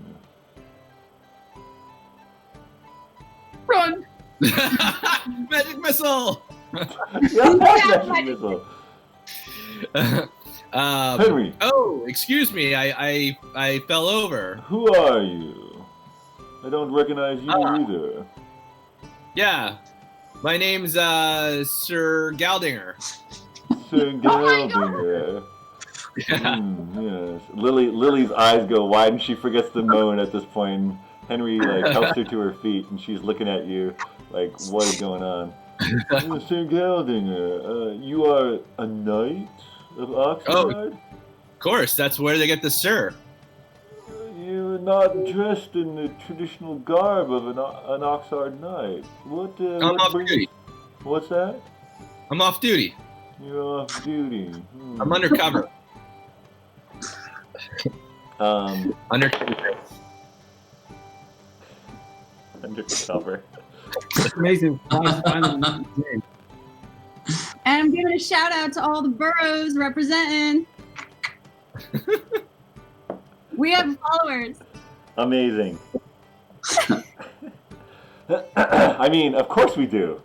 Magic missile. Yeah, magic missile. Henry. Oh, excuse me. I fell over. Who are you? I don't recognize you either. Yeah. My name's Sir Galdinger. Sir Galdinger. Yes. Lily's eyes go wide and she forgets to moan at this point. Henry helps her to her feet and she's looking at you like, what is going on? Sir Galdinger, you are a knight of Oxnard? Oh, of course. That's where they get the Sir. You're not dressed in the traditional garb of an Oxnard knight. I'm off duty. What's that? I'm off duty. You're off duty. I'm undercover. Undercover. That's amazing. And I'm giving a shout out to all the boroughs representing. We have followers. Amazing. I mean, of course we do.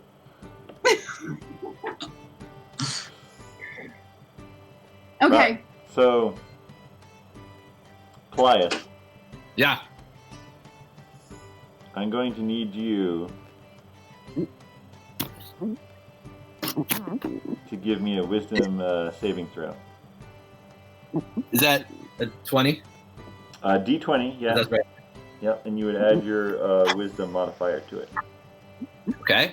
Okay. So, Paelias. Yeah. I'm going to need you to give me a wisdom saving throw. Is that a 20? D20, yeah. That's right. Yep, and you would add your wisdom modifier to it. Okay.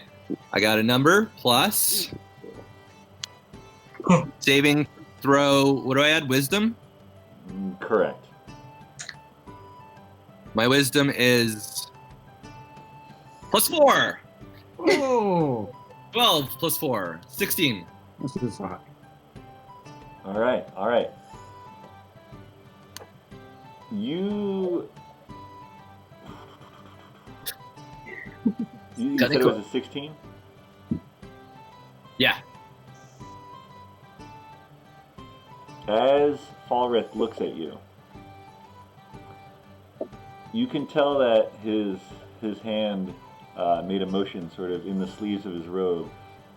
I got a number plus saving throw. What do I add? Wisdom? Correct. My wisdom is +4. Oh. 12 plus 4. 16. This is hot. All right. You said it was a 16? Yeah. As Falrith looks at you, you can tell that his hand made a motion sort of in the sleeves of his robe,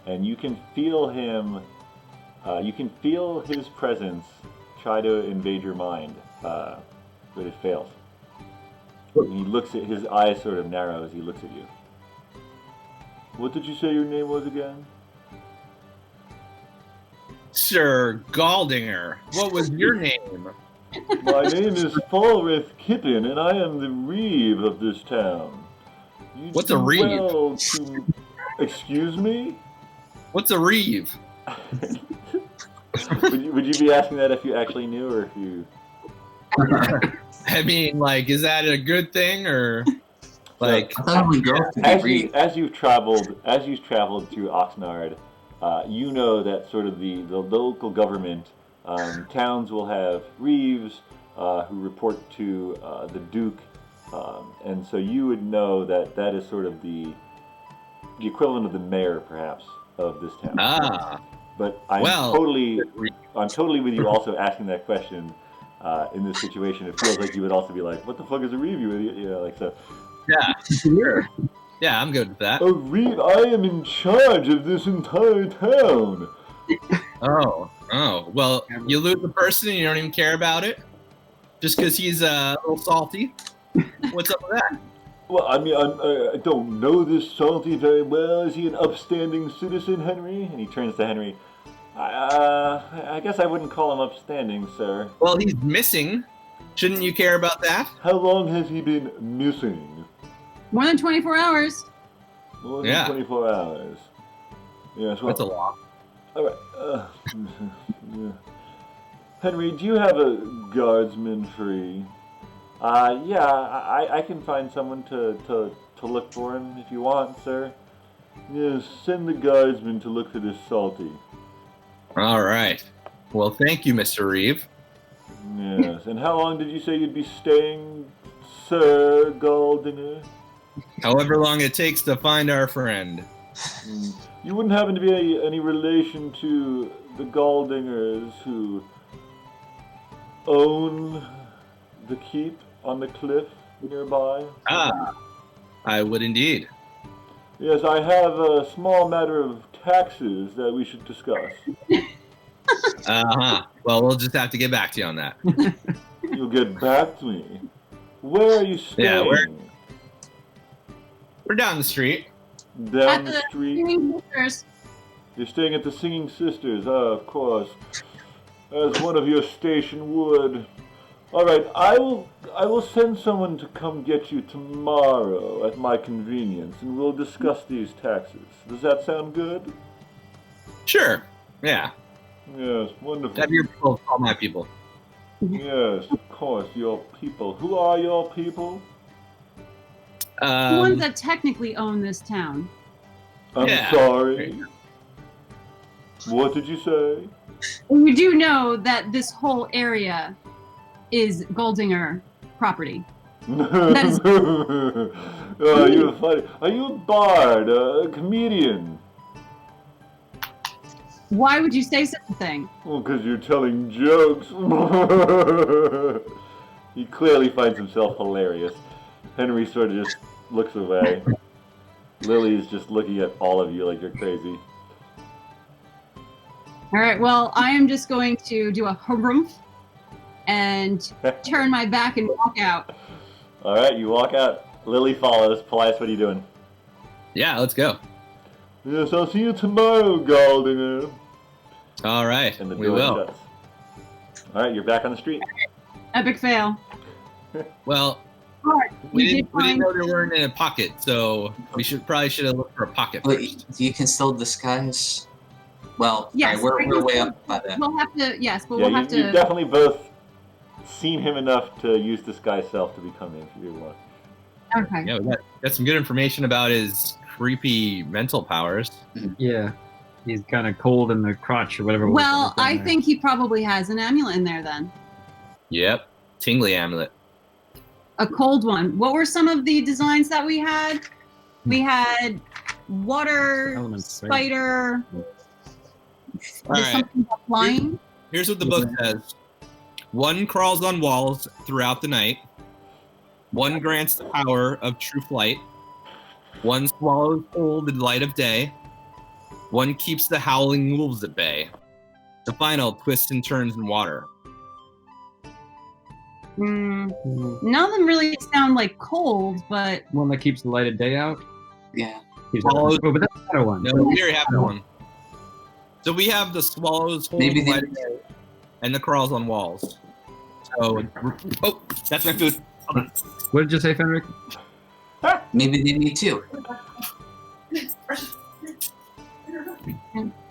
and you can feel him, you can feel his presence try to invade your mind, but it fails. And he looks at, his eyes sort of narrow as he looks at you. What did you say your name was again? Sir Galdinger. What was your name? My name is Falrith Kippen, and I am the Reeve of this town. What's a Reeve? Well excuse me? What's a Reeve? would you be asking that if you actually knew, or if you... I mean, is that a good thing, or as you've traveled through Oxnard, you know that sort of the local government towns will have Reeves who report to the Duke, and so you would know that is sort of the equivalent of the mayor, perhaps, of this town. But I'm totally with you also asking that question. In this situation, it feels like you would also be like, "What the fuck is a Reeve?" So. Yeah, sure. Yeah, I'm good with that. A Reeve, I am in charge of this entire town. Oh. Well, you lose the person and you don't even care about it, just because he's a little salty. What's up with that? Well, I mean, I don't know this Salty very well. Is he an upstanding citizen, Henry? And he turns to Henry. I guess I wouldn't call him upstanding, sir. Well, he's missing. Shouldn't you care about that? How long has he been missing? More than 24 hours. More than 24 hours. Yes, well, that's a lot. All right. Yeah. Henry, do you have a guardsman free? Yeah, I can find someone to look for him if you want, sir. Yes, send the guardsman to look for this Salty. All right. Well, thank you, Mr. Reeve. Yes, and how long did you say you'd be staying, Sir Galdinger? However long it takes to find our friend. You wouldn't happen to be any relation to the Galdingers who own the keep on the cliff nearby? I would indeed. Yes, I have a small matter of taxes that we should discuss. Well, we'll just have to get back to you on that. You'll get back to me. Where are you staying? Yeah, we're down the street. Down the street? Singing Sisters. You're staying at the Singing Sisters, of course. As one of your station would. Alright, I will send someone to come get you tomorrow at my convenience, and we'll discuss these taxes. Does that sound good? Sure. Yeah. Yes, wonderful. Have your people call my people. Yes, of course, your people. Who are your people? The ones that technically own this town. I'm Yeah. sorry. What did you say? You do know that this whole area is Goldinger property. is- You're funny. Are you a bard, a comedian? Why would you say such a thing? Well, because you're telling jokes. He clearly finds himself hilarious. Henry sort of just looks away. Lily's just looking at all of you like you're crazy. All right, well, I am just going to do a harumph and turn my back and walk out. All right, you walk out. Lily follows. Paelias, what are you doing? Yeah, let's go. Yes, I'll see you tomorrow, Goldinger. All right, And the we door will. shuts. All right, you're back on the street. Epic fail. Well, All right, we did didn't find- know they weren't in a pocket, so we should have looked for a pocket But first. you can still disguise. Well, Yes, alright, I we're can way still- up by then. We'll have to, yes, but Yeah, we'll have you've to. definitely both seen him enough to use disguise self to become him if you want. Okay. Yeah, we got some good information about his creepy mental powers. Yeah. He's kind of cold in the crotch or whatever. it was Well, that was in I there. think he probably has an amulet in there then. Yep, tingly amulet. A cold one. What were some of the designs that we had? We had water, Elements, right? spider, All there's right. something about flying. Here's what the book says. One crawls on walls throughout the night. One grants the power of true flight. One swallows whole the light of day. One keeps the howling wolves at bay. The final twists and turns in water. None of them really sound like cold, but One that keeps the light of day out. Yeah. Oh, but that's another one. No, we already have that one. So we have the swallows whole Maybe the they- light of day and the crawls on walls. So, oh, that's my food. Hold on. What did you say, Fenric? Maybe they need two.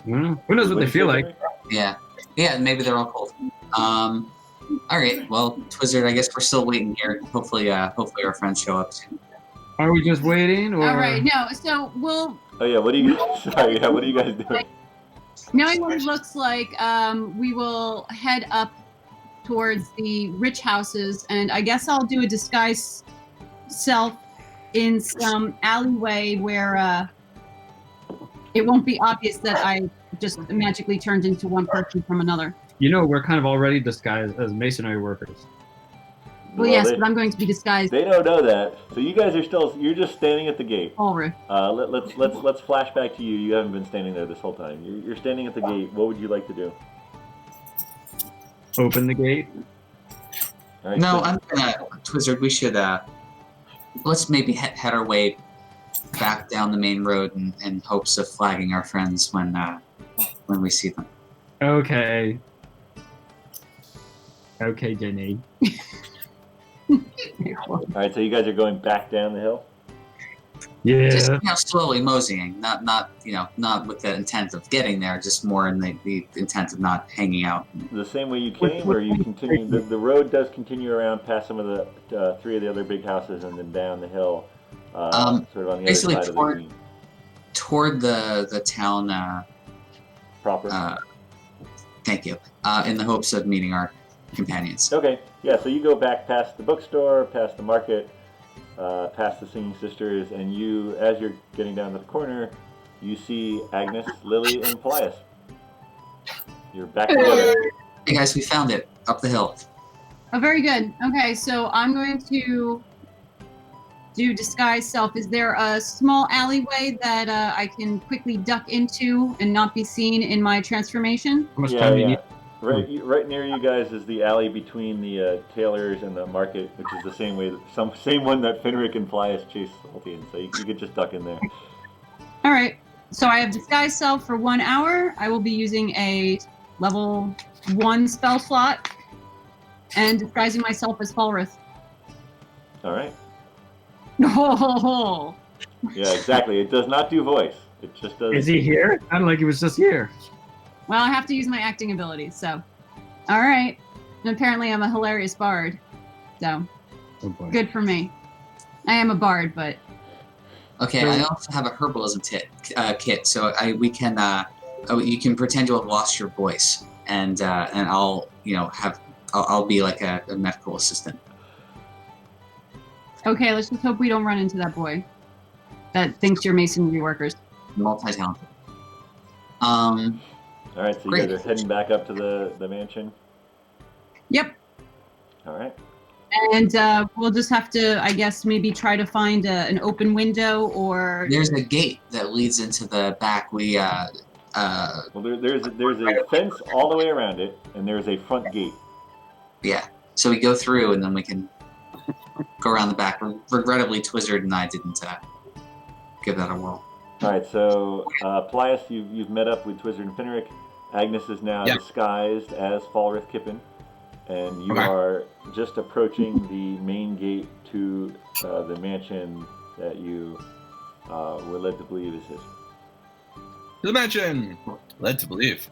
Who knows what they feel like? Yeah. Yeah, maybe they're all cold. Alright, well, Twizzard, I guess we're still waiting here. Hopefully our friends show up soon. Are we just waiting? Or... all right. No, so we'll Oh yeah, what do you guys? Sorry, yeah, what are you guys doing? knowing what it looks like, we will head up towards the rich houses, and I guess I'll do a disguise self in some alleyway where it won't be obvious that I just magically turned into one person from another. You know, we're kind of already disguised as masonry workers. Well, yes, they, but I'm going to be disguised they don't know that. So you guys are still. You're just standing at the gate. Ulrich. Let's flash back to you. You haven't been standing there this whole time. You're standing at the gate. What would you like to do? Open the gate. All right, No, so- I'm gonna Twizzard, we should let's maybe head our way back down the main road in hopes of flagging our friends when we see them. Okay. Okay, Jenny. All right, so you guys are going back down the hill. Yeah. Just slowly moseying, not with the intent of getting there, just more in the intent of not hanging out. The same way you came, or you continue. The road does continue around past some of the three of the other big houses, and then down the hill, sort of on the other basically side of the green. Toward the town. Proper. Thank you. In the hopes of meeting our companions. Okay, yeah. So you go back past the bookstore, past the market, past the Singing Sisters, and you, as you're getting down to the corner, you see Agnes, Lily, and Paelias. You're back together. Hey guys, we found it up the hill. Oh, very good. Okay, so I'm going to do disguise self, is there a small alleyway that I can quickly duck into and not be seen in my transformation? How much time do you need? Right near you guys is the alley between the tailors and the market, which is the same one that Finric and Paelias chased Salty in. So you could just duck in there. All right. So I have disguise self for 1 hour. I will be using a level 1 spell slot and disguising myself as Falrith. All right. No. Yeah, exactly. It does not do voice. It just does. Is he here? Sounded like he was just here. Well, I have to use my acting abilities, so. All right. And apparently I'm a hilarious bard. So, Oh boy. good for me. I am a bard, but... Okay, So- I also have a herbalism kit, so you can pretend to have lost your voice, and I'll I'll be like a medical assistant. Okay, let's just hope we don't run into that boy that thinks you're masonry workers. Multi-talented. All right, so you Great. guys are heading back up to the mansion. Yep. All right. And we'll just have to, I guess, maybe try to find an open window or... There's a gate that leads into the back. We Well, there's a fence all the way around it, and there's a front gate. yeah. So we go through, and then we can go around the back. Regrettably, Twizzard and I didn't give that a whirl. All right, so Paelias, you've met up with Twizzard and Finric. Agnes is now Yeah. disguised as Falrith Kippen, and you Okay. are just approaching the main gate to the mansion that you were led to believe is his. To the mansion. Led to believe.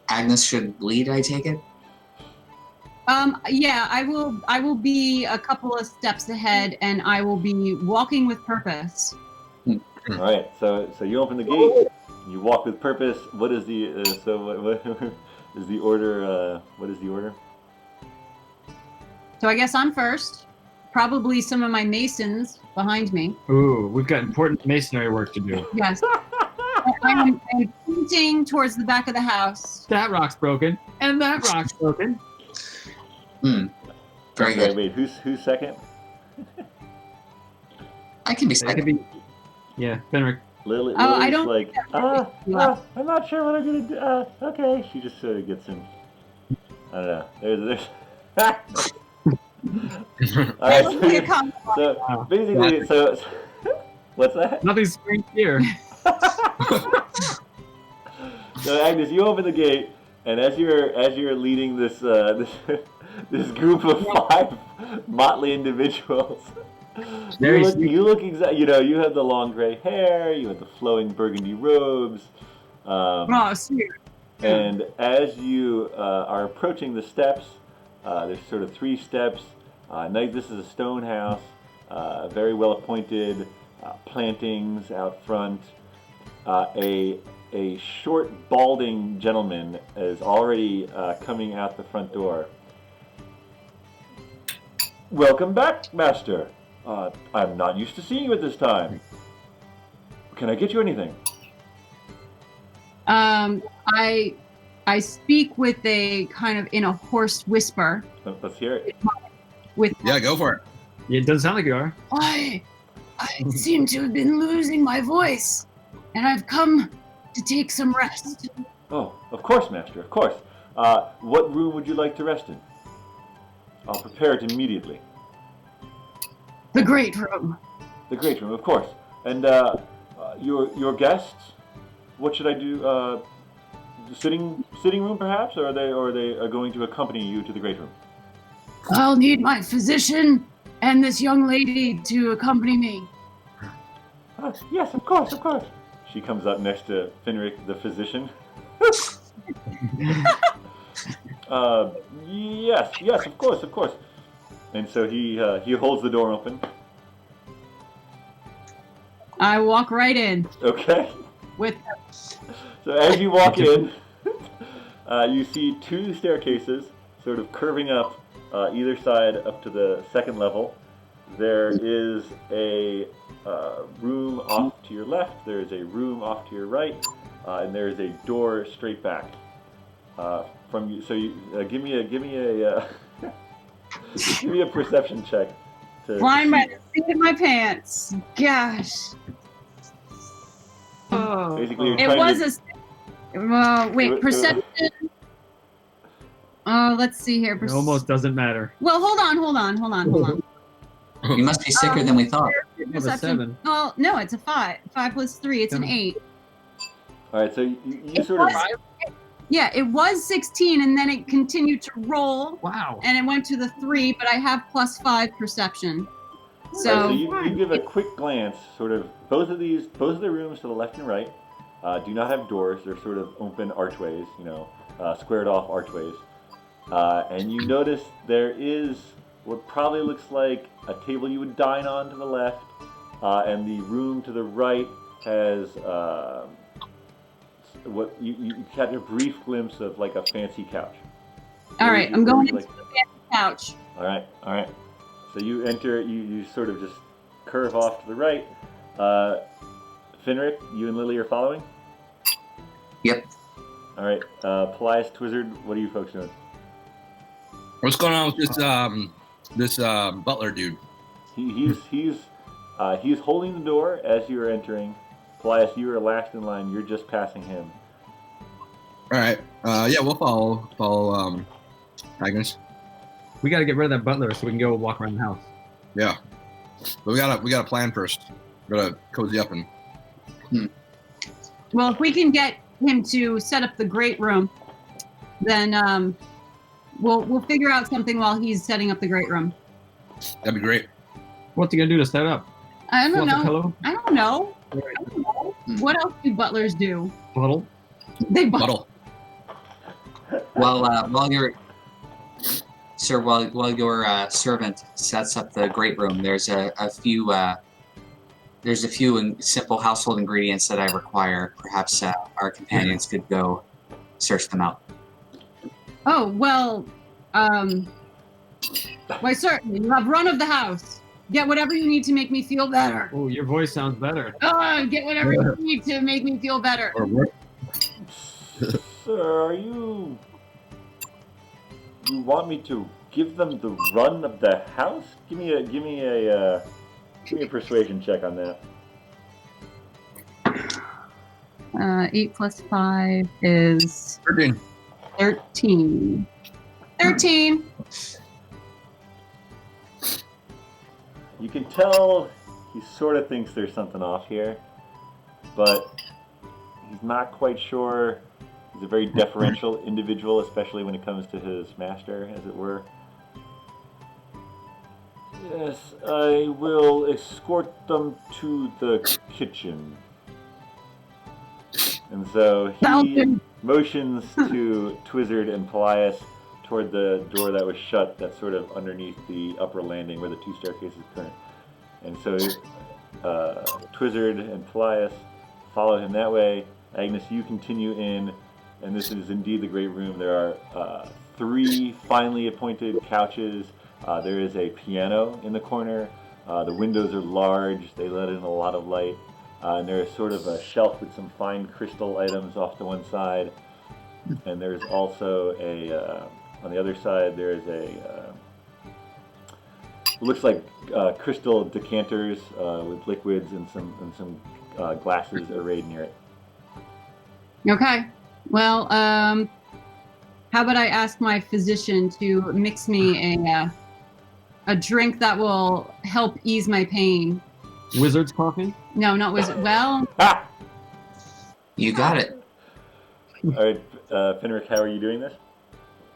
Agnes should lead, I take it? Yeah, I will be a couple of steps ahead, and I will be walking with purpose. All right, so you open the gate, you walk with purpose. What is the what is the order? What is the order? So I guess I'm first. Probably some of my masons behind me. Ooh, we've got important masonry work to do. Yes. I'm pointing towards the back of the house. That rock's broken, and that rock's broken. Very Okay, good. wait, who's second? I can be It second. could be, yeah, Finric. Lily's I don't like, Yeah. I'm not sure what I'm gonna do. Okay, she just sort of gets in. I don't know. There's. All right, Looks like a so basically, so what's that? Nothing strange here. So Agnes, you open the gate, and as you're leading this this group of 5 motley individuals, you look exactly. You know, you have the long gray hair, you have the flowing burgundy robes. Oh, sweet. And as you are approaching the steps, there's sort of 3 steps. This is a stone house, very well appointed, plantings out front. A short, balding gentleman is already coming out the front door. Welcome back, Master. I'm not used to seeing you at this time. Can I get you anything? I speak with a kind of in a hoarse whisper. Let's hear it. Yeah, go for it. Yeah, it doesn't sound like you are. I seem to have been losing my voice, and I've come to take some rest. Oh, of course, Master, of course. What room would you like to rest in? I'll prepare it immediately. The great room. The great room, of course. And your guests, what should I do? The sitting room, perhaps, or are they going to accompany you to the great room? I'll need my physician and this young lady to accompany me. Yes, of course, of course. She comes up next to Finric, the physician. Yes, of course, of course. And so he holds the door open. I walk right in Okay. with So as you walk in, you see 2 staircases sort of curving up either side up to the 2nd level. There is a room off to your left. There is a room off to your right, and there is a door straight back from you. So you give me a give me a perception check. Flying by the seat of my pants. Gosh. Oh. Basically, you're It trying was to... wait, perception. Let's see here. It almost doesn't matter. Well, hold on. You must be sicker than we thought. You have a 7. Oh, no, it's a 5. 5 plus 3, it's an 8. All right, so you sort of... Yeah, it was 16, and then it continued to roll. Wow. And it went to the 3, but I have plus 5 perception. So, Right, so you give a quick glance, sort of, both of the rooms to the left and right do not have doors. They're sort of open archways, squared off archways. And you notice there is what probably looks like a table you would dine on to the left, and the room to the right has what you catch a brief glimpse of like a fancy couch. all right, I'm going into the couch. All right. So you enter, you sort of just curve off to the right. Finric, you and Lily are following? Yep. All right. Paelias, Twizzard, what are you folks doing? What's going on with this Butler dude? He's holding the door as you are entering. Paelias, you are last in line. You're just passing him. All right. Yeah, we'll follow Agnes. We got to get rid of that butler so we can go walk around the house. Yeah. But we gotta plan first. We gotta cozy up and. Well, if we can get him to set up the great room, then we'll figure out something while he's setting up the great room. That'd be great. What's he gonna do to set up? I don't Want a know. pillow? I don't know. What else do butlers do? Bottle? They Buttle. While your servant sets up the great room, there's a few simple household ingredients that I require. Perhaps our companions could go search them out. Oh, well, why certainly. You have run of the house. Get whatever you need to make me feel better. Oh, your voice sounds better. Oh, get whatever you need to make me feel better. Or what? Sir, you want me to give them the run of the house? Give me a persuasion check on that. 8 plus 5 is 13. 13. 13. You can tell he sort of thinks there's something off here, but he's not quite sure. He's a very deferential individual, especially when it comes to his master, as it were. Yes, I will escort them to the kitchen. And so he motions to Twizzard and Paelias toward the door that was shut, that's sort of underneath the upper landing where the 2 staircases turn. And so Twizzard and Paelias follow him that way. Agnes, you continue in, and this is indeed the great room. There are 3 finely appointed couches. There is a piano in the corner. The windows are large. They let in a lot of light. And there is sort of a shelf with some fine crystal items off to one side. And there's also on the other side, there's looks like crystal decanters with liquids and some glasses arrayed near it. Okay. Well, how about I ask my physician to mix me a drink that will help ease my pain? Wizard's coffee? No, not wizard. Well, You got it. All right, Finric, how are you doing this?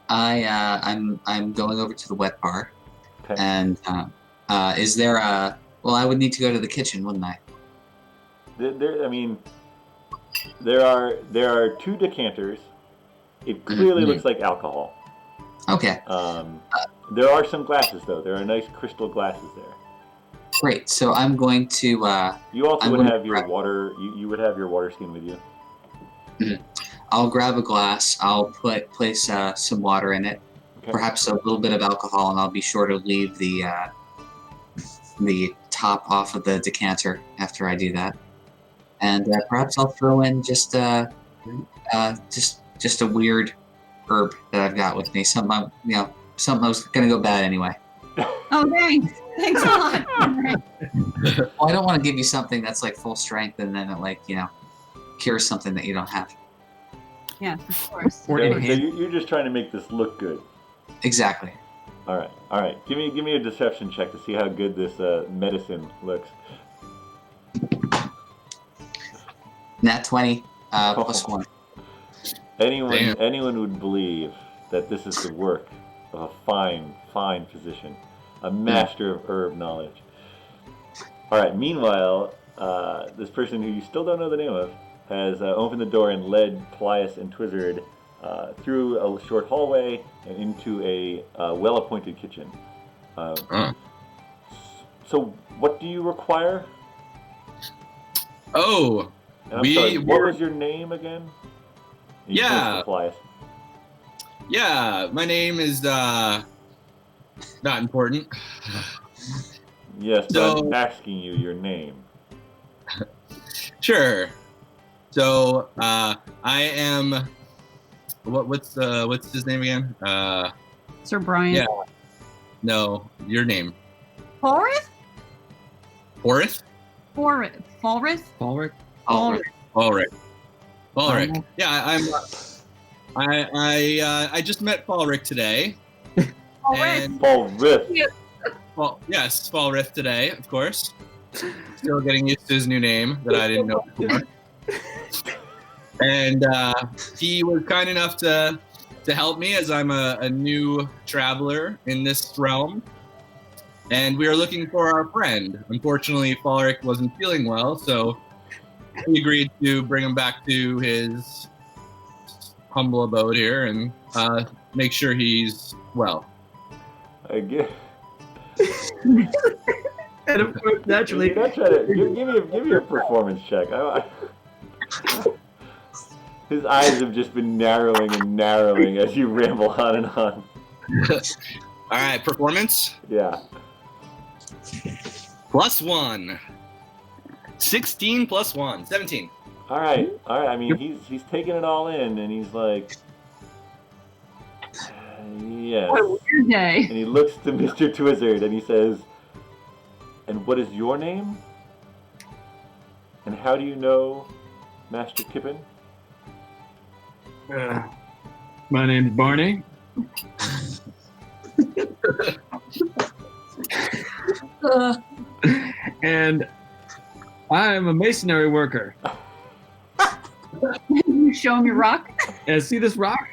I'm going over to the wet bar, Okay. and is there a? Well, I would need to go to the kitchen, wouldn't I? There are 2 decanters. It clearly looks like alcohol. Okay. There are some glasses though. There are nice crystal glasses there. Great. So I'm going to. You also I'm would gonna have your grab- water. You would have your water skin with you. I'll grab a glass. I'll place some water in it, Okay. perhaps a little bit of alcohol, and I'll be sure to leave the top off of the decanter after I do that. And perhaps I'll throw in just a weird herb that I've got with me. Something I was gonna go bad anyway. Oh, thanks. Thanks a lot. Well, I don't want to give you something that's like full strength and then it cures something that you don't have. Yes, of course. Or So enhance. you're just trying to make this look good. Exactly. All right. Give me a deception check to see how good this medicine looks. Nat 20 plus 1. Anyone would believe that this is the work of a fine physician, a master of herb knowledge. All right. Meanwhile, this person who you still don't know the name of has opened the door and led Paelias and Twizzard through a short hallway and into a well-appointed kitchen. So, what do you require? Oh, And I'm sorry, what was your name again? And he points to Paelias. yeah, my name is not important. Yes, but So- I'm asking you your name. Sure. So I am. What's his name again? Sir Brian. Yeah. No, your name. Forrest? Horace? Forrest? Ulrich? Ulrich. Yeah, I just met Ulrich today. And Paul Riff. well, yes, Ulrich today, of course. Still getting used to his new name that I didn't know before. And he was kind enough to help me as I'm a new traveler in this realm. And we were looking for our friend. Unfortunately, Ulrich wasn't feeling well, so we agreed to bring him back to his humble abode here and make sure he's well. I guess. And of course, naturally, You're not trying to give me a performance check. His eyes have just been narrowing and narrowing as you ramble on and on. All right, performance. Yeah. +1. 16 + 1. 17. All right. I mean, he's taking it all in, and he's like, yes. What a weird day. And he looks to Mr. Twizzard and he says, "And what is your name? And how do you know Master Kippen?" my name's Barney. And I'm a masonry worker. You show him your rock? And see this rock?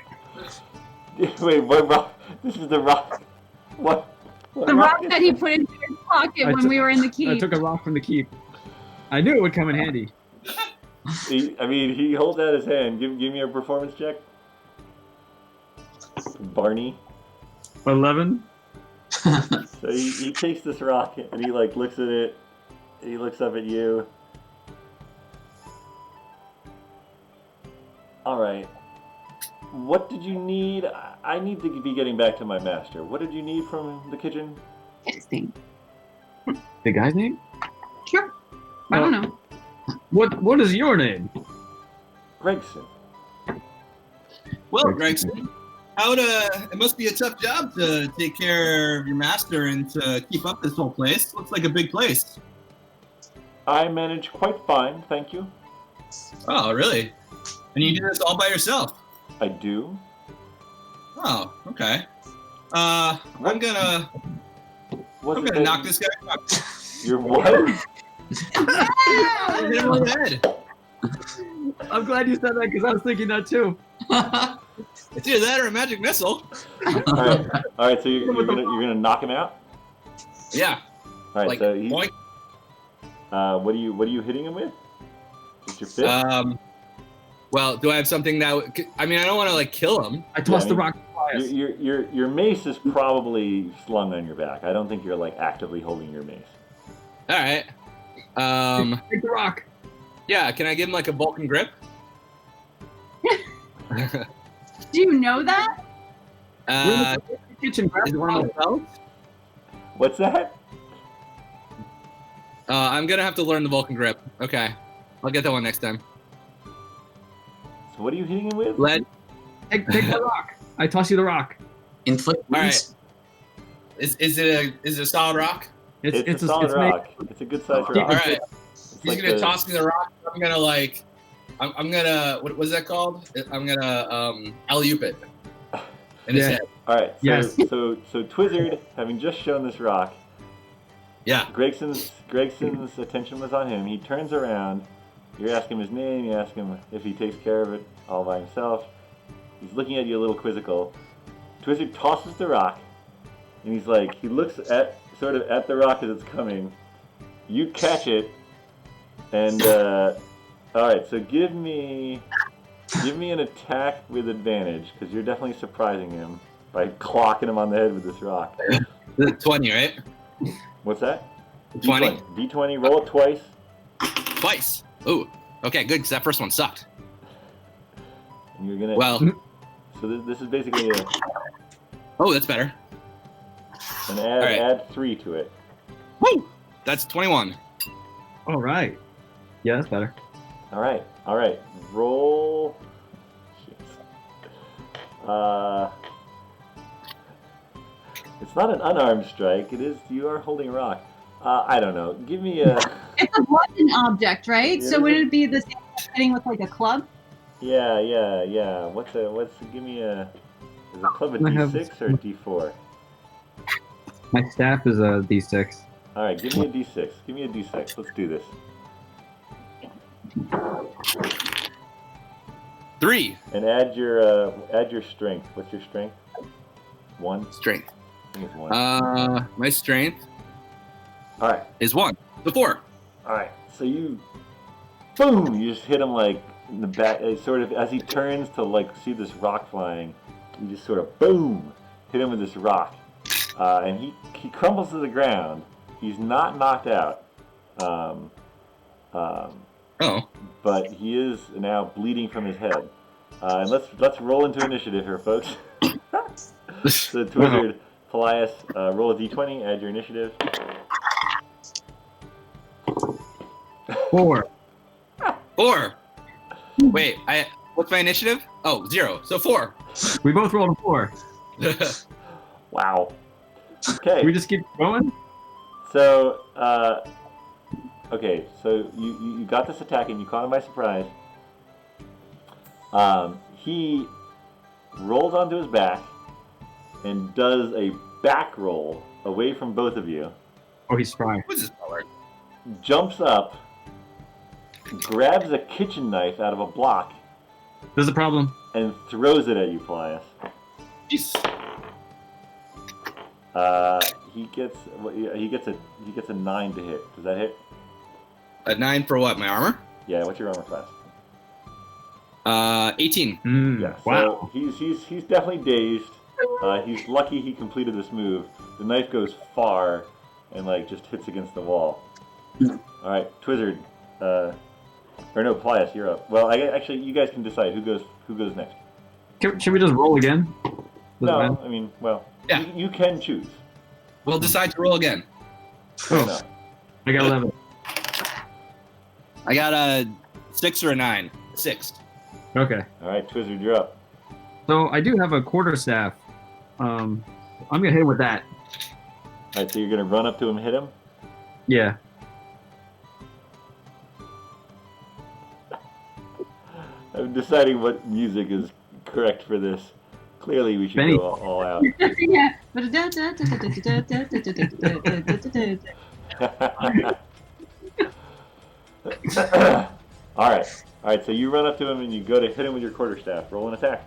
Wait, what rock? This is the rock. What The rock is that he put into his pocket when we were in the I keep. took a rock from the keep. I knew it would come in handy. He holds out his hand. Give me a performance check. Barney. 11. So he takes this rock and he like looks at it. And he looks up at you. All right. What did you need? I need to be getting back to my master. What did you need from the kitchen? Texting. The guy's name? Sure. I don't know. What is your name? Gregson. Well, Gregson, it must be a tough job to take care of your master and to keep up this whole place. Looks like a big place. I manage quite fine, thank you. Oh, really? And you do this all by yourself? I do. Oh, okay. I'm gonna knock this guy out. You're what? Hit him on the head. I'm glad you said that because I was thinking that too. It's either that or a magic missile. All right. So you're gonna knock him out. Yeah. All right. Like, So he's, boink. what are you hitting him with? Just your fist? Well, do I have something that? I mean, I don't want to like kill him. I tossed the Yeah, rock. Your mace is probably slung on your back. I don't think you're like actively holding your mace. All right. Take the rock. Yeah. Can I give him like a Vulcan grip? Do you know that? Uh, Kitchen. is it one of my spells? What's that? I'm gonna have to learn the Vulcan grip. Okay, I'll get that one next time. So what are you hitting him with? Lead. Take the rock. I toss you the rock. Inflict All wounds. Is it a solid rock? It's a solid rock. It's a good sized All rock. right. It's He's gonna toss me the rock. I'm gonna what was that called? I'm gonna alley-oop it in his head. All right. So, Yes. so Twizzard, having just shown this rock, Yeah. Gregson's attention was on him. He turns around. You ask him his name. You ask him if he takes care of it all by himself. He's looking at you a little quizzical. Twizzard tosses the rock, and he's like, he looks at the rock as it's coming. You catch it, and all right. So give me an attack with advantage because you're definitely surprising him by clocking him on the head with this rock. 20, right? What's that? 20. D20. Roll it twice. Twice. Ooh. Okay, good. Because that first one sucked. And you're gonna. Well. So this is basically Oh, that's better. add 3 to it. Woo! That's 21. All right. Yeah, that's better. All right. Roll. It's not an unarmed strike. It is. You are holding a rock. I don't know. Give me a. It's a bludgeon object, right? Yeah, So would it be the same as hitting with like a club? Yeah. Give me a. Is a club a D6 or a D4? My staff is a D6. All right. Give me a D6. Let's do this. 3. And add your strength. What's your strength? 1. Strength. I think it's 1. My strength All right. is 1. The 4. All right. So you, boom! You just hit him like in the back. Sort of as he turns to like see this rock flying, you just sort of boom, hit him with this rock, and he crumbles to the ground. He's not knocked out, Oh. but he is now bleeding from his head. And let's roll into initiative here, folks. So Twizzard, Paelias, roll a d20. Add your initiative. 4. 4. Wait, what's my initiative? Oh, 0. So 4. We both rolled a 4. Wow. Okay. We just keep going? So, okay, so you got this attack and you caught him by surprise. He rolls onto his back and does a back roll away from both of you, Oh, he's spry. What's this color? jumps up, grabs a kitchen knife out of a block, There's a problem. and throws it at you, Paelias. Jeez. He gets a 9 to hit. Does that hit? A 9 for what? My armor? Yeah. What's your armor class? 18. Yeah. Wow. So he's definitely dazed. He's lucky he completed this move. The knife goes far and like just hits against the wall. All right, Twizzard. Or no, Paelias, you're up. Well, actually, you guys can decide who goes next. Should we just roll again? Doesn't matter. No, I mean, well, Yeah. you can choose. We'll decide to roll again. Fair enough. I got 11. I got a 6 or a 9. 6. Okay. All right, Twizzard, you're up. So I do have a quarterstaff. I'm gonna hit him with that. All right, so you're gonna run up to him, hit him. Yeah. I'm deciding what music is correct for this. Clearly, we should Benny. go all out. Yeah. All right. So you run up to him and you go to hit him with your quarterstaff. Roll an attack.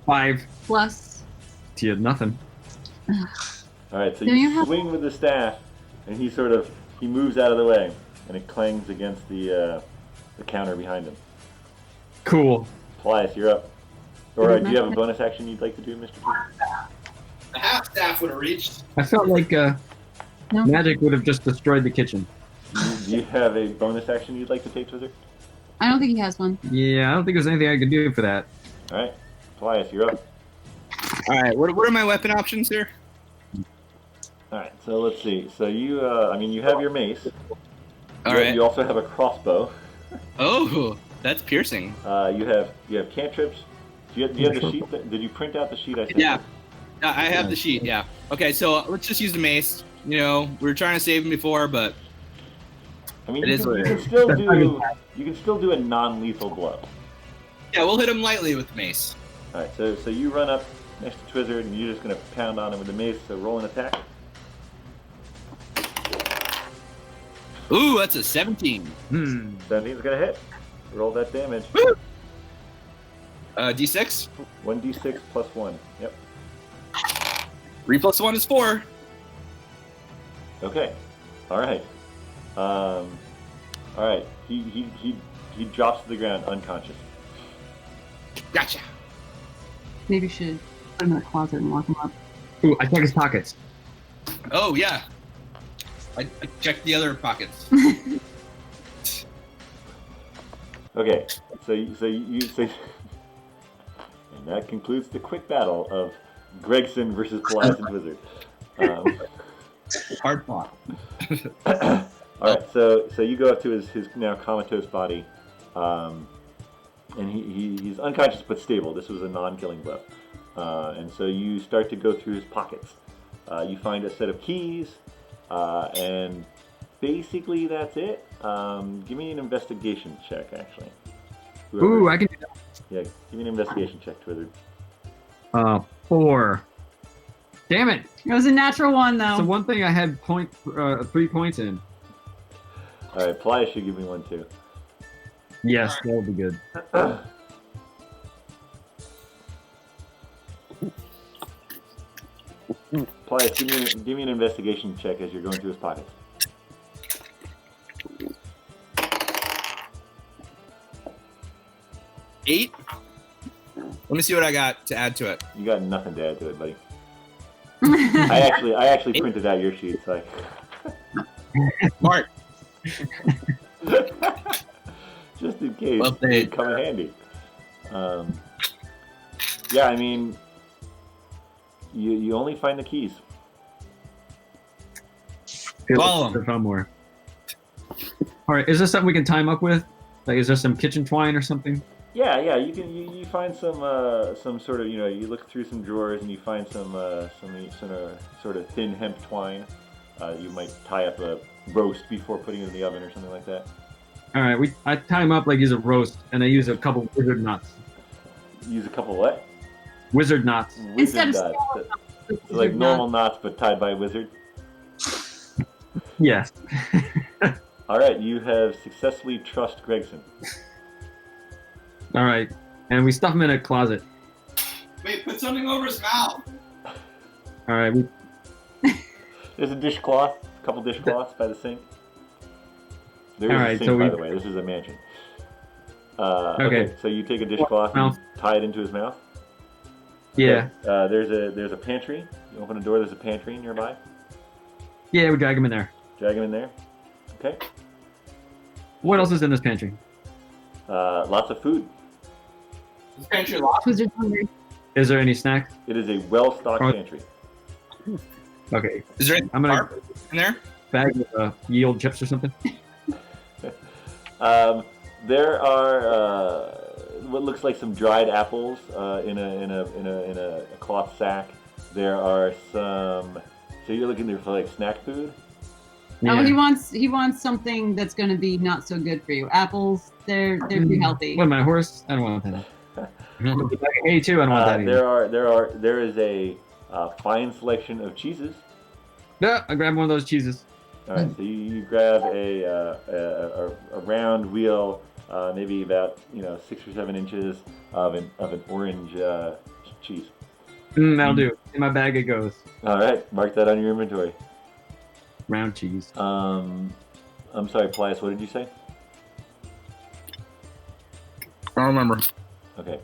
5. Plus. To you, nothing. All right. So Do you you have- swing with the staff, and he moves out of the way, and it clangs against the counter behind him. Cool. Paelias, you're up. Or do you have a bonus action you'd like to do, Mr. T? The half staff would have reached. I felt like No. magic would have just destroyed the kitchen. Do you have a bonus action you'd like to take, Twizzard? I don't think he has one. Yeah, I don't think there's anything I could do for that. All right. Paelias, you're up. All right. What are my weapon options here? All right. So let's see. So you have your mace. All right. You also have a crossbow. Oh, that's piercing. You have cantrips. Do you have the sheet? Did you print out the sheet I sent? Yeah. I have the sheet. Yeah. Okay, so let's just use the mace. You know, we were trying to save him before, but I mean, It you is can, what you it can is. still do a non-lethal blow. yeah, we'll hit him lightly with the mace. All right, so you run up next to Twizzard, and you're just gonna pound on him with the mace. So roll an attack. Ooh, that's a 17. 17's gonna hit. Roll that damage. D6. 1d6 plus 1. Yep. 3 plus 1 is 4. Okay. All right. All right. He drops to the ground unconscious. Gotcha. Maybe you should put him in a closet and lock him up. Ooh, I check his pockets. Oh yeah. I checked the other pockets. Okay. So and that concludes the quick battle of Gregson versus Paelias and Twizzard. Hard fought. All right, so you go up to his now comatose body, and he's unconscious but stable. This was a non-killing blow, and so you start to go through his pockets. You find a set of keys, and basically that's it. Give me an investigation check, actually. Ooh, I can do that. Yeah, give me an investigation check, Twizzard. 4. Damn it! It was a natural one, though. So one thing I had 3 points in. All right, Paelias should give me one too. Yes, that would be good. Paelias, give me an investigation check as you're going through his pockets. Eight. Let me see what I got to add to it. You got nothing to add to it, buddy. I actually printed out your sheet, so Smart. just in case Well played. it'd come in handy. Yeah, I mean, you only find the keys. Follow 'em. There's one more. All right, is this something we can time up with? Like, is there some kitchen twine or something? Yeah, you find some sort of, you look through some drawers and you find some sort of thin hemp twine. You might tie up a roast before putting it in the oven or something like that. All right, I tie him up like he's a roast, and I use a couple wizard knots. Use a couple what? Wizard knots. Wizard Instead of knots. Like normal knots, but tied by a wizard. Yes. All right, you have successfully trussed Gregson. All right, and we stuff him in a closet. Wait, put something over his mouth. All right, There's a dishcloth, a couple dishcloths by the sink. There is All a right, sink, so by we- the way. This is a mansion. Okay. So you take a dishcloth and Mouth. tie it into his mouth. yeah, Okay, there's a pantry. You open a door. There's a pantry nearby. yeah, we drag him in there. Drag him in there. Okay. What else is in this pantry? Lots of food. This pantry locked. Wizard's hungry. Is there any snacks? It is a well-stocked Oh. pantry. Okay, Is there any I'm gonna carp in there? bag with yield chips or something. There are what looks like some dried apples in a cloth sack. There are some. So you're looking there for like snack food. Oh, Yeah. he wants something that's going to be not so good for you. Apples, they're too healthy. What am I, a horse? I don't want that. Hey, too. I don't want that either. There is a fine selection of cheeses. Yeah, I grab one of those cheeses. All right, so you grab a round wheel, maybe about 6 or 7 inches of an orange cheese. That'll do. In my bag it goes. All right, mark that on your inventory. Round cheese. I'm sorry, Paelias, what did you say? I don't remember. Okay.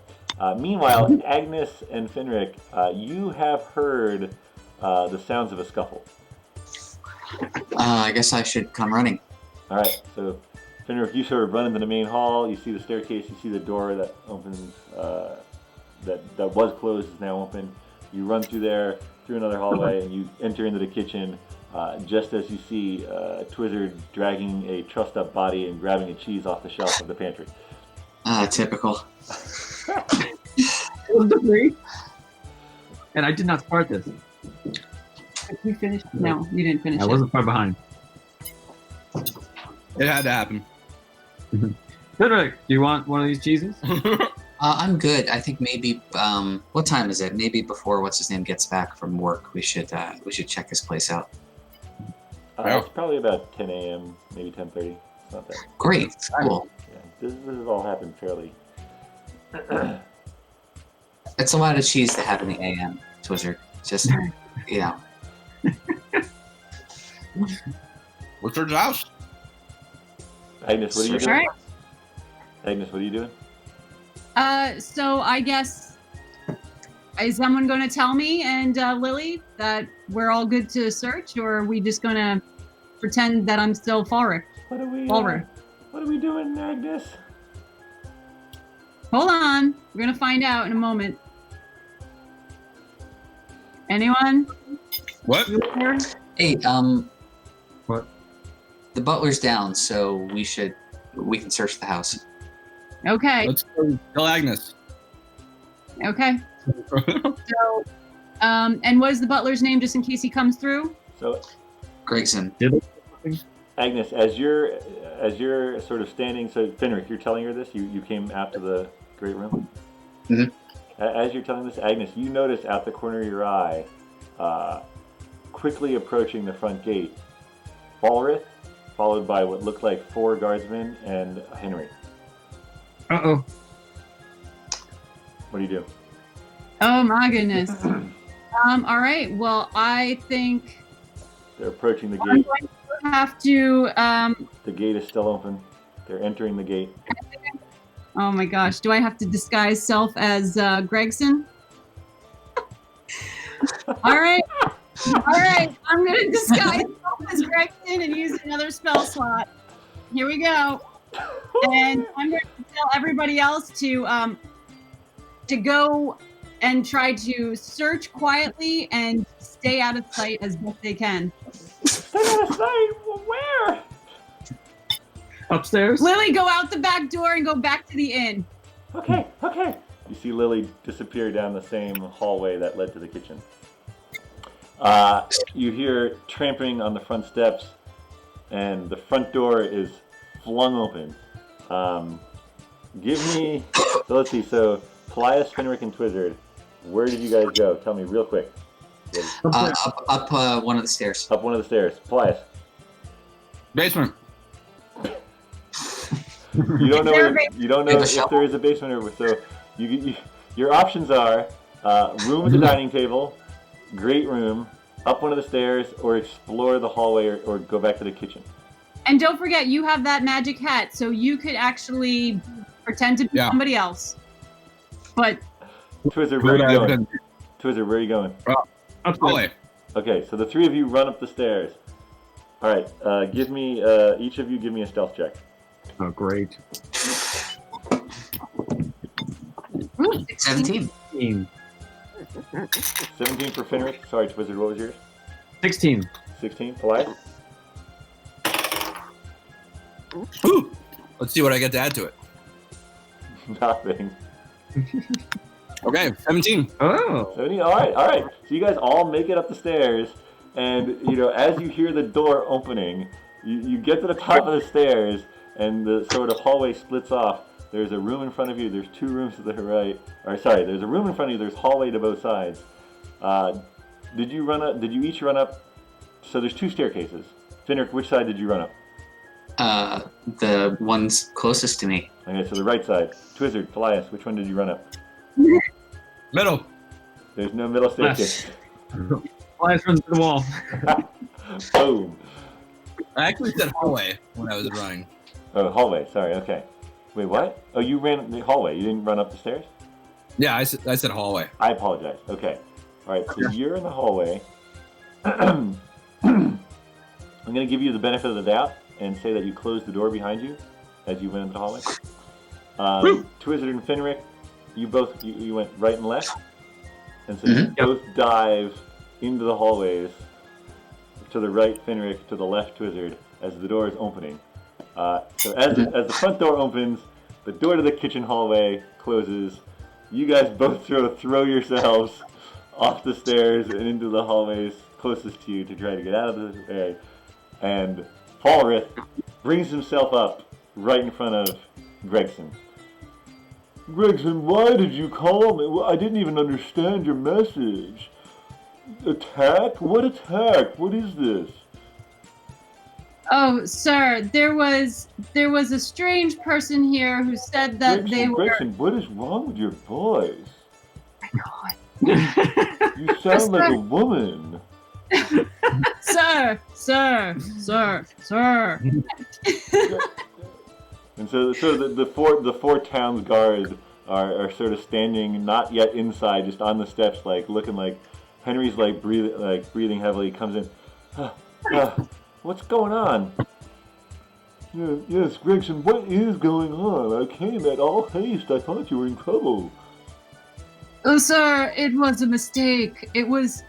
Meanwhile, Agnes and Finric, you have heard the sounds of a scuffle. I guess I should come running. All right, so Finric, you sort of run into the main hall. You see the staircase. You see the door that opens. That was closed is now open. You run through there, through another hallway, and you enter into the kitchen. Just as you see Twizzard dragging a trussed-up body and grabbing a cheese off the shelf of the pantry. Typical. And I did not start this. Did you finish? No, you didn't finish I it. wasn't far behind. It had to happen. Finric, do you want one of these cheeses? I'm good. I think maybe. What time is it? Maybe before what's his name gets back from work, we should check his place out. It's probably about 10 a.m., maybe 10:30. It's not that. Great. Cool. Yeah, this has all happened fairly. It's a lot of cheese to have in the AM, Twizzard. Just Wizard's house. Agnes, what are you All doing? right. Agnes, what are you doing? So I guess, is someone going to tell me and Lily that we're all good to search, or are we just going to pretend that I'm still Finric? What are we? Ulrich. What are we doing, Agnes? Hold on. We're going to find out in a moment. Anyone? What? You there? Hey, What? the butler's down, so we can search the house. Okay. Let's go tell Agnes. Okay. So, and what is the butler's name, just in case he comes through? So, Gregson. Agnes, as you're sort of standing, so Finric, you're telling her this. You came after the great room. Mhm. As you're telling this, Agnes, you notice out the corner of your eye, quickly approaching the front gate, Ulrich, followed by what looked like 4 guardsmen and Henry. Uh-oh. What do you do? Oh my goodness. All right. Well, I think They're approaching the I'm gate. going to have to. The gate is still open. They're entering the gate. Oh my gosh. Do I have to disguise self as Gregson? All right. All right. I'm going to disguise self as Gregson and use another spell slot. Here we go. And I'm going to tell everybody else to go and try to search quietly and stay out of sight as best they can. Stay out of sight. Where? Upstairs? Lily, go out the back door and go back to the inn. Okay. You see Lily disappear down the same hallway that led to the kitchen. You hear tramping on the front steps, and the front door is flung open. Give me. So let's see. So Paelias, Finric, and Twizzard, where did you guys go? Tell me real quick. Up one of the stairs. Up one of the stairs. Paelias. Basement. You don't know. You don't know Maybe a if shovel? there is a basement or so. Your options are room with a dining table, great room, up one of the stairs, or explore the hallway, or go back to the kitchen. And don't forget, you have that magic hat, so you could actually pretend to be somebody else. But Twizzard, where are you going? Twizzard, where are you going? Upstairs. Okay, so the 3 of you run up the stairs. All right, give me each of you give me a stealth check. Oh, great. ooh, 17. 16. 17 for Finric. Sorry, Twizzard, what was yours? 16. 16. Paelias? Ooh. Let's see what I get to add to it. Nothing. Okay, 17. Oh. 17. All right. So you guys all make it up the stairs, and as you hear the door opening, you get to the top of the stairs, and the sort of hallway splits off. There's a room in front of you. There's 2 rooms to the right. There's a room in front of you. There's hallway to both sides. Did you run up? Did you each run up? So there's 2 staircases. Finric, which side did you run up? The one's closest to me. Okay, so the right side. Twizzard, Paelias, which one did you run up? Middle. There's no middle staircase. Flies runs to the wall. Boom. I actually said hallway when I was running. Oh, hallway. Sorry. Okay. Wait, what? Oh, you ran the hallway. You didn't run up the stairs? Yeah, I said hallway. I apologize. Okay. All right. So you're in the hallway. I'm going to give you the benefit of the doubt and say that you closed the door behind you as you went into the hallway. Twizzard and Finric, you went right and left, and so you both dive into the hallways. To the right, Finric. To the left, Twizzard. As the door is opening. So as the front door opens, the door to the kitchen hallway closes. You guys both throw yourselves off the stairs and into the hallways closest to you to try to get out of the way. And Falrith brings himself up right in front of Gregson. Gregson, why did you call me? I didn't even understand your message. Attack? What attack? What is this? Oh, sir, there was a strange person here who said that they were... Gregson, what is wrong with your voice? Oh my God. You sound like a woman. Sir. And so the four towns guard are sort of standing, not yet inside, just on the steps, like looking like Henry's breathing heavily. Comes in. What's going on? Yes, Gregson, what is going on? I came at all haste. I thought you were in trouble. Oh, sir, it was a mistake. It was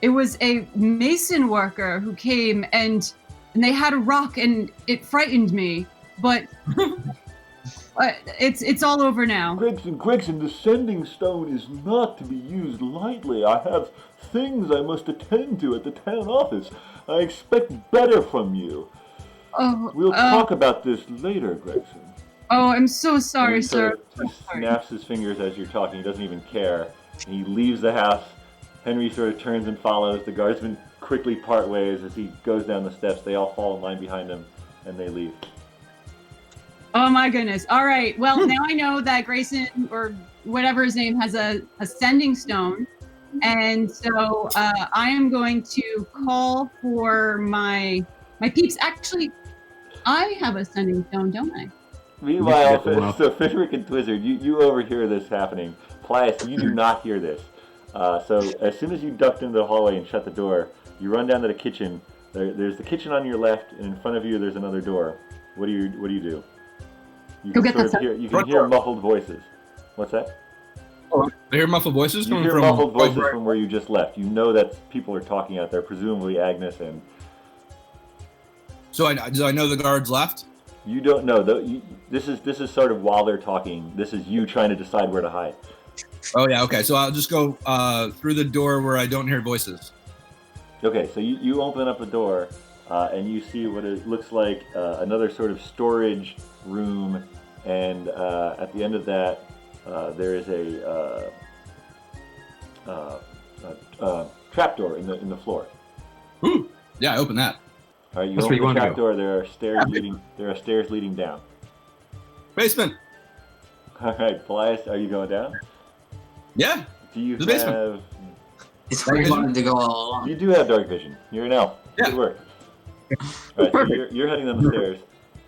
a mason worker who came and they had a rock and it frightened me. But it's all over now. Gregson, the sending stone is not to be used lightly. I have things I must attend to at the town office. I expect better from you. We'll talk about this later, Gregson. Oh, I'm so sorry, sir. He snaps his fingers as you're talking. He doesn't even care. And he leaves the house. Henry sort of turns and follows. The guardsmen quickly part ways as he goes down the steps. They all fall in line behind him, and they leave. Oh my goodness. All right. Well, now I know that Grayson, or whatever his name, has a sending stone. And so I am going to call for my peeps. Actually, I have a sending stone, don't I? Meanwhile, so Finric and Twizzard, you overhear this happening. Paelias, you do not hear this. So as soon as you ducked into the hallway and shut the door, you run down to the kitchen. There's the kitchen on your left, and in front of you there's another door. What do you do? You Go can get that stuff. hear muffled voices. What's that? I hear muffled voices. You hear muffled voices from where you just left. You know that people are talking out there, presumably Agnes and. So do I know the guards left? You don't know. This is sort of while they're talking. This is you trying to decide where to hide. Oh yeah, okay. So I'll just go through the door where I don't hear voices. Okay, so you open up a door and you see what it looks like another sort of storage room, and at the end of that there is a trapdoor in the floor. Ooh, yeah, I open that. All right, you That's where open you the wanna trapdoor. There are stairs leading down. Basement. All right, Paelias, are you going down? Yeah. Do you The basement. have? It's where you wanted to go all along. You do have dark vision. You're an elf. Yeah. Good work. All right, so you're heading down the stairs.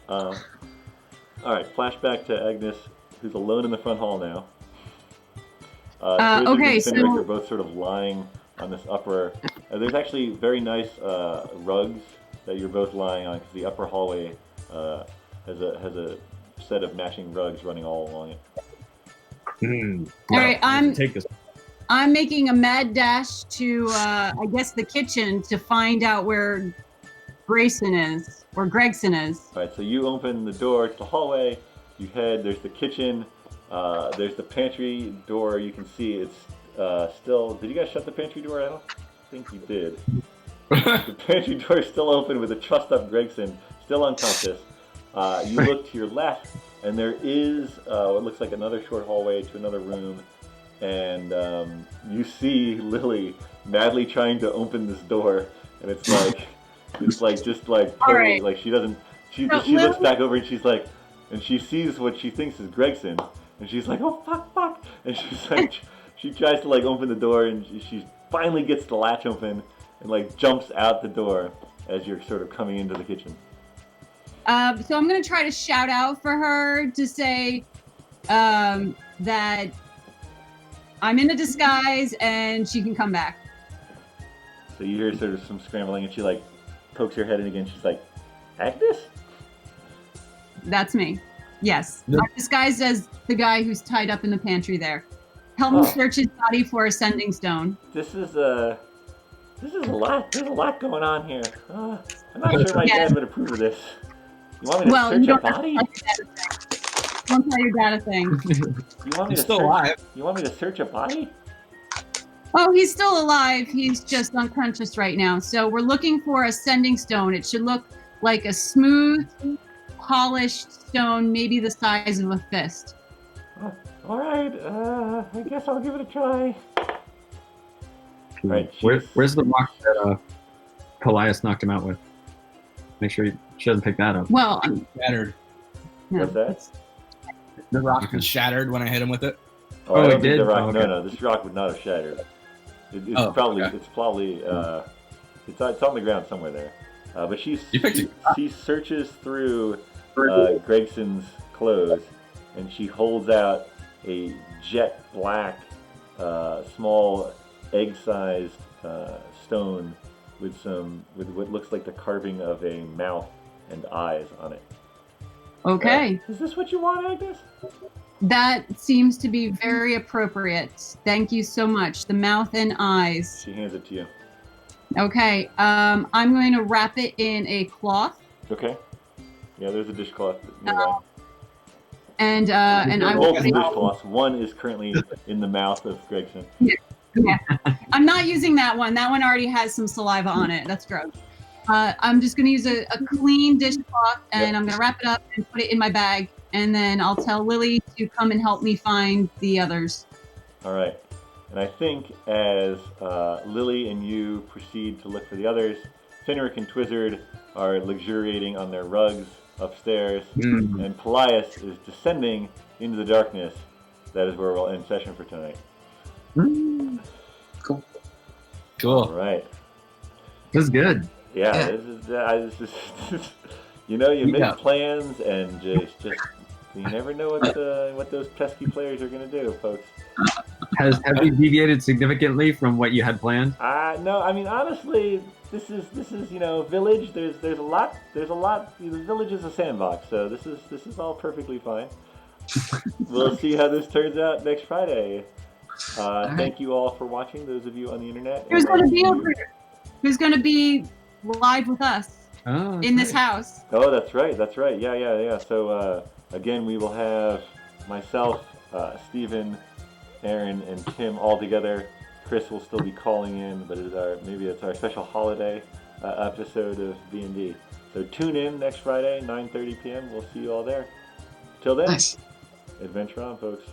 All right, flashback to Agnes, who's alone in the front hall now. Twizzard okay, and Finric so- are both sort of lying on this upper. There's actually very nice rugs that you're both lying on, because the upper hallway has a set of matching rugs running all along it. All right, Take this. I'm making a mad dash to, I guess, the kitchen to find out where Grayson is, or Gregson is. All right, so you open the door to the hallway. You head. There's the kitchen. There's the pantry door. You can see it's still. Did you guys shut the pantry door? I don't think you did. The pantry door is still open with a trussed up Gregson, still unconscious. You look to your left, and there is what looks like another short hallway to another room, and you see Lily madly trying to open this door, and it's like totally, right. like she doesn't. She No, she looks Lily- back over and she's like, and she sees what she thinks is Gregson, and she's like, oh fuck, and she's like, she tries to like open the door, and she finally gets the latch open, and like jumps out the door as you're sort of coming into the kitchen. So I'm going to try to shout out for her to say that I'm in a disguise and she can come back. So you hear sort of some scrambling, and she like pokes her head in again. She's like, Agnes? That's me. Yes. Yep. I'm disguised as the guy who's tied up in the pantry there. Help me Oh. search his body for a sending stone. This is a lot. There's a lot going on here. I'm not sure my Yeah. dad would approve of this. You want me to Well, search you a don't have to body? tell your dad a thing. Don't tell your dad a thing. You want me He's to still search? alive. You want me to search a body? Oh, he's still alive. He's just unconscious right now. So we're looking for a sending stone. It should look like a smooth, polished stone, maybe the size of a fist. All right, I guess I'll give it a try. Right, Where's the rock that Paelias knocked him out with? Make sure she doesn't pick that up. Well, Shattered. What's that? The rock was shattered when I hit him with it. Oh, I it don't think did? the rock. Oh, okay. No, this rock would not have shattered. It's Oh, probably, okay. it's on the ground somewhere there. But she searches through Gregson's clothes, and she holds out a jet black, small, egg-sized stone with what looks like the carving of a mouth and eyes on it. okay. Is this what you want, Agnes? That seems to be very appropriate. Thank you so much. The mouth and eyes. She hands it to you. Okay. I'm going to wrap it in a cloth. Okay. Yeah, there's a dishcloth nearby. And I will Both put it- dishcloths. One is currently in the mouth of Gregson. Yeah. I'm not using that one. That one already has some saliva on it. That's gross. I'm just going to use a clean dishcloth, and I'm going to wrap it up and put it in my bag. And then I'll tell Lily to come and help me find the others. All right. And I think as Lily and you proceed to look for the others, Finric and Twizzard are luxuriating on their rugs upstairs, and Paelias is descending into the darkness. That is where we'll end session for tonight. Cool. All right. This is good. Yeah. This is you know, you make plans and just you never know what those pesky players are going to do, folks. Have you deviated significantly from what you had planned? No, I mean honestly, this is village. There's a lot. The village is a sandbox, so this is all perfectly fine. We'll see how this turns out next Friday. Thank you all for watching. Those of you on the internet. Who's going to be over here? Who's going to be live with us in this house? Oh, that's right. Yeah. So again, we will have myself, Stephen, Erin, and Tim all together. Chris will still be calling in, but maybe it's our special holiday episode of BND. So tune in next Friday, 9:30 p.m. We'll see you all there. Till then, Nice. adventure on, folks.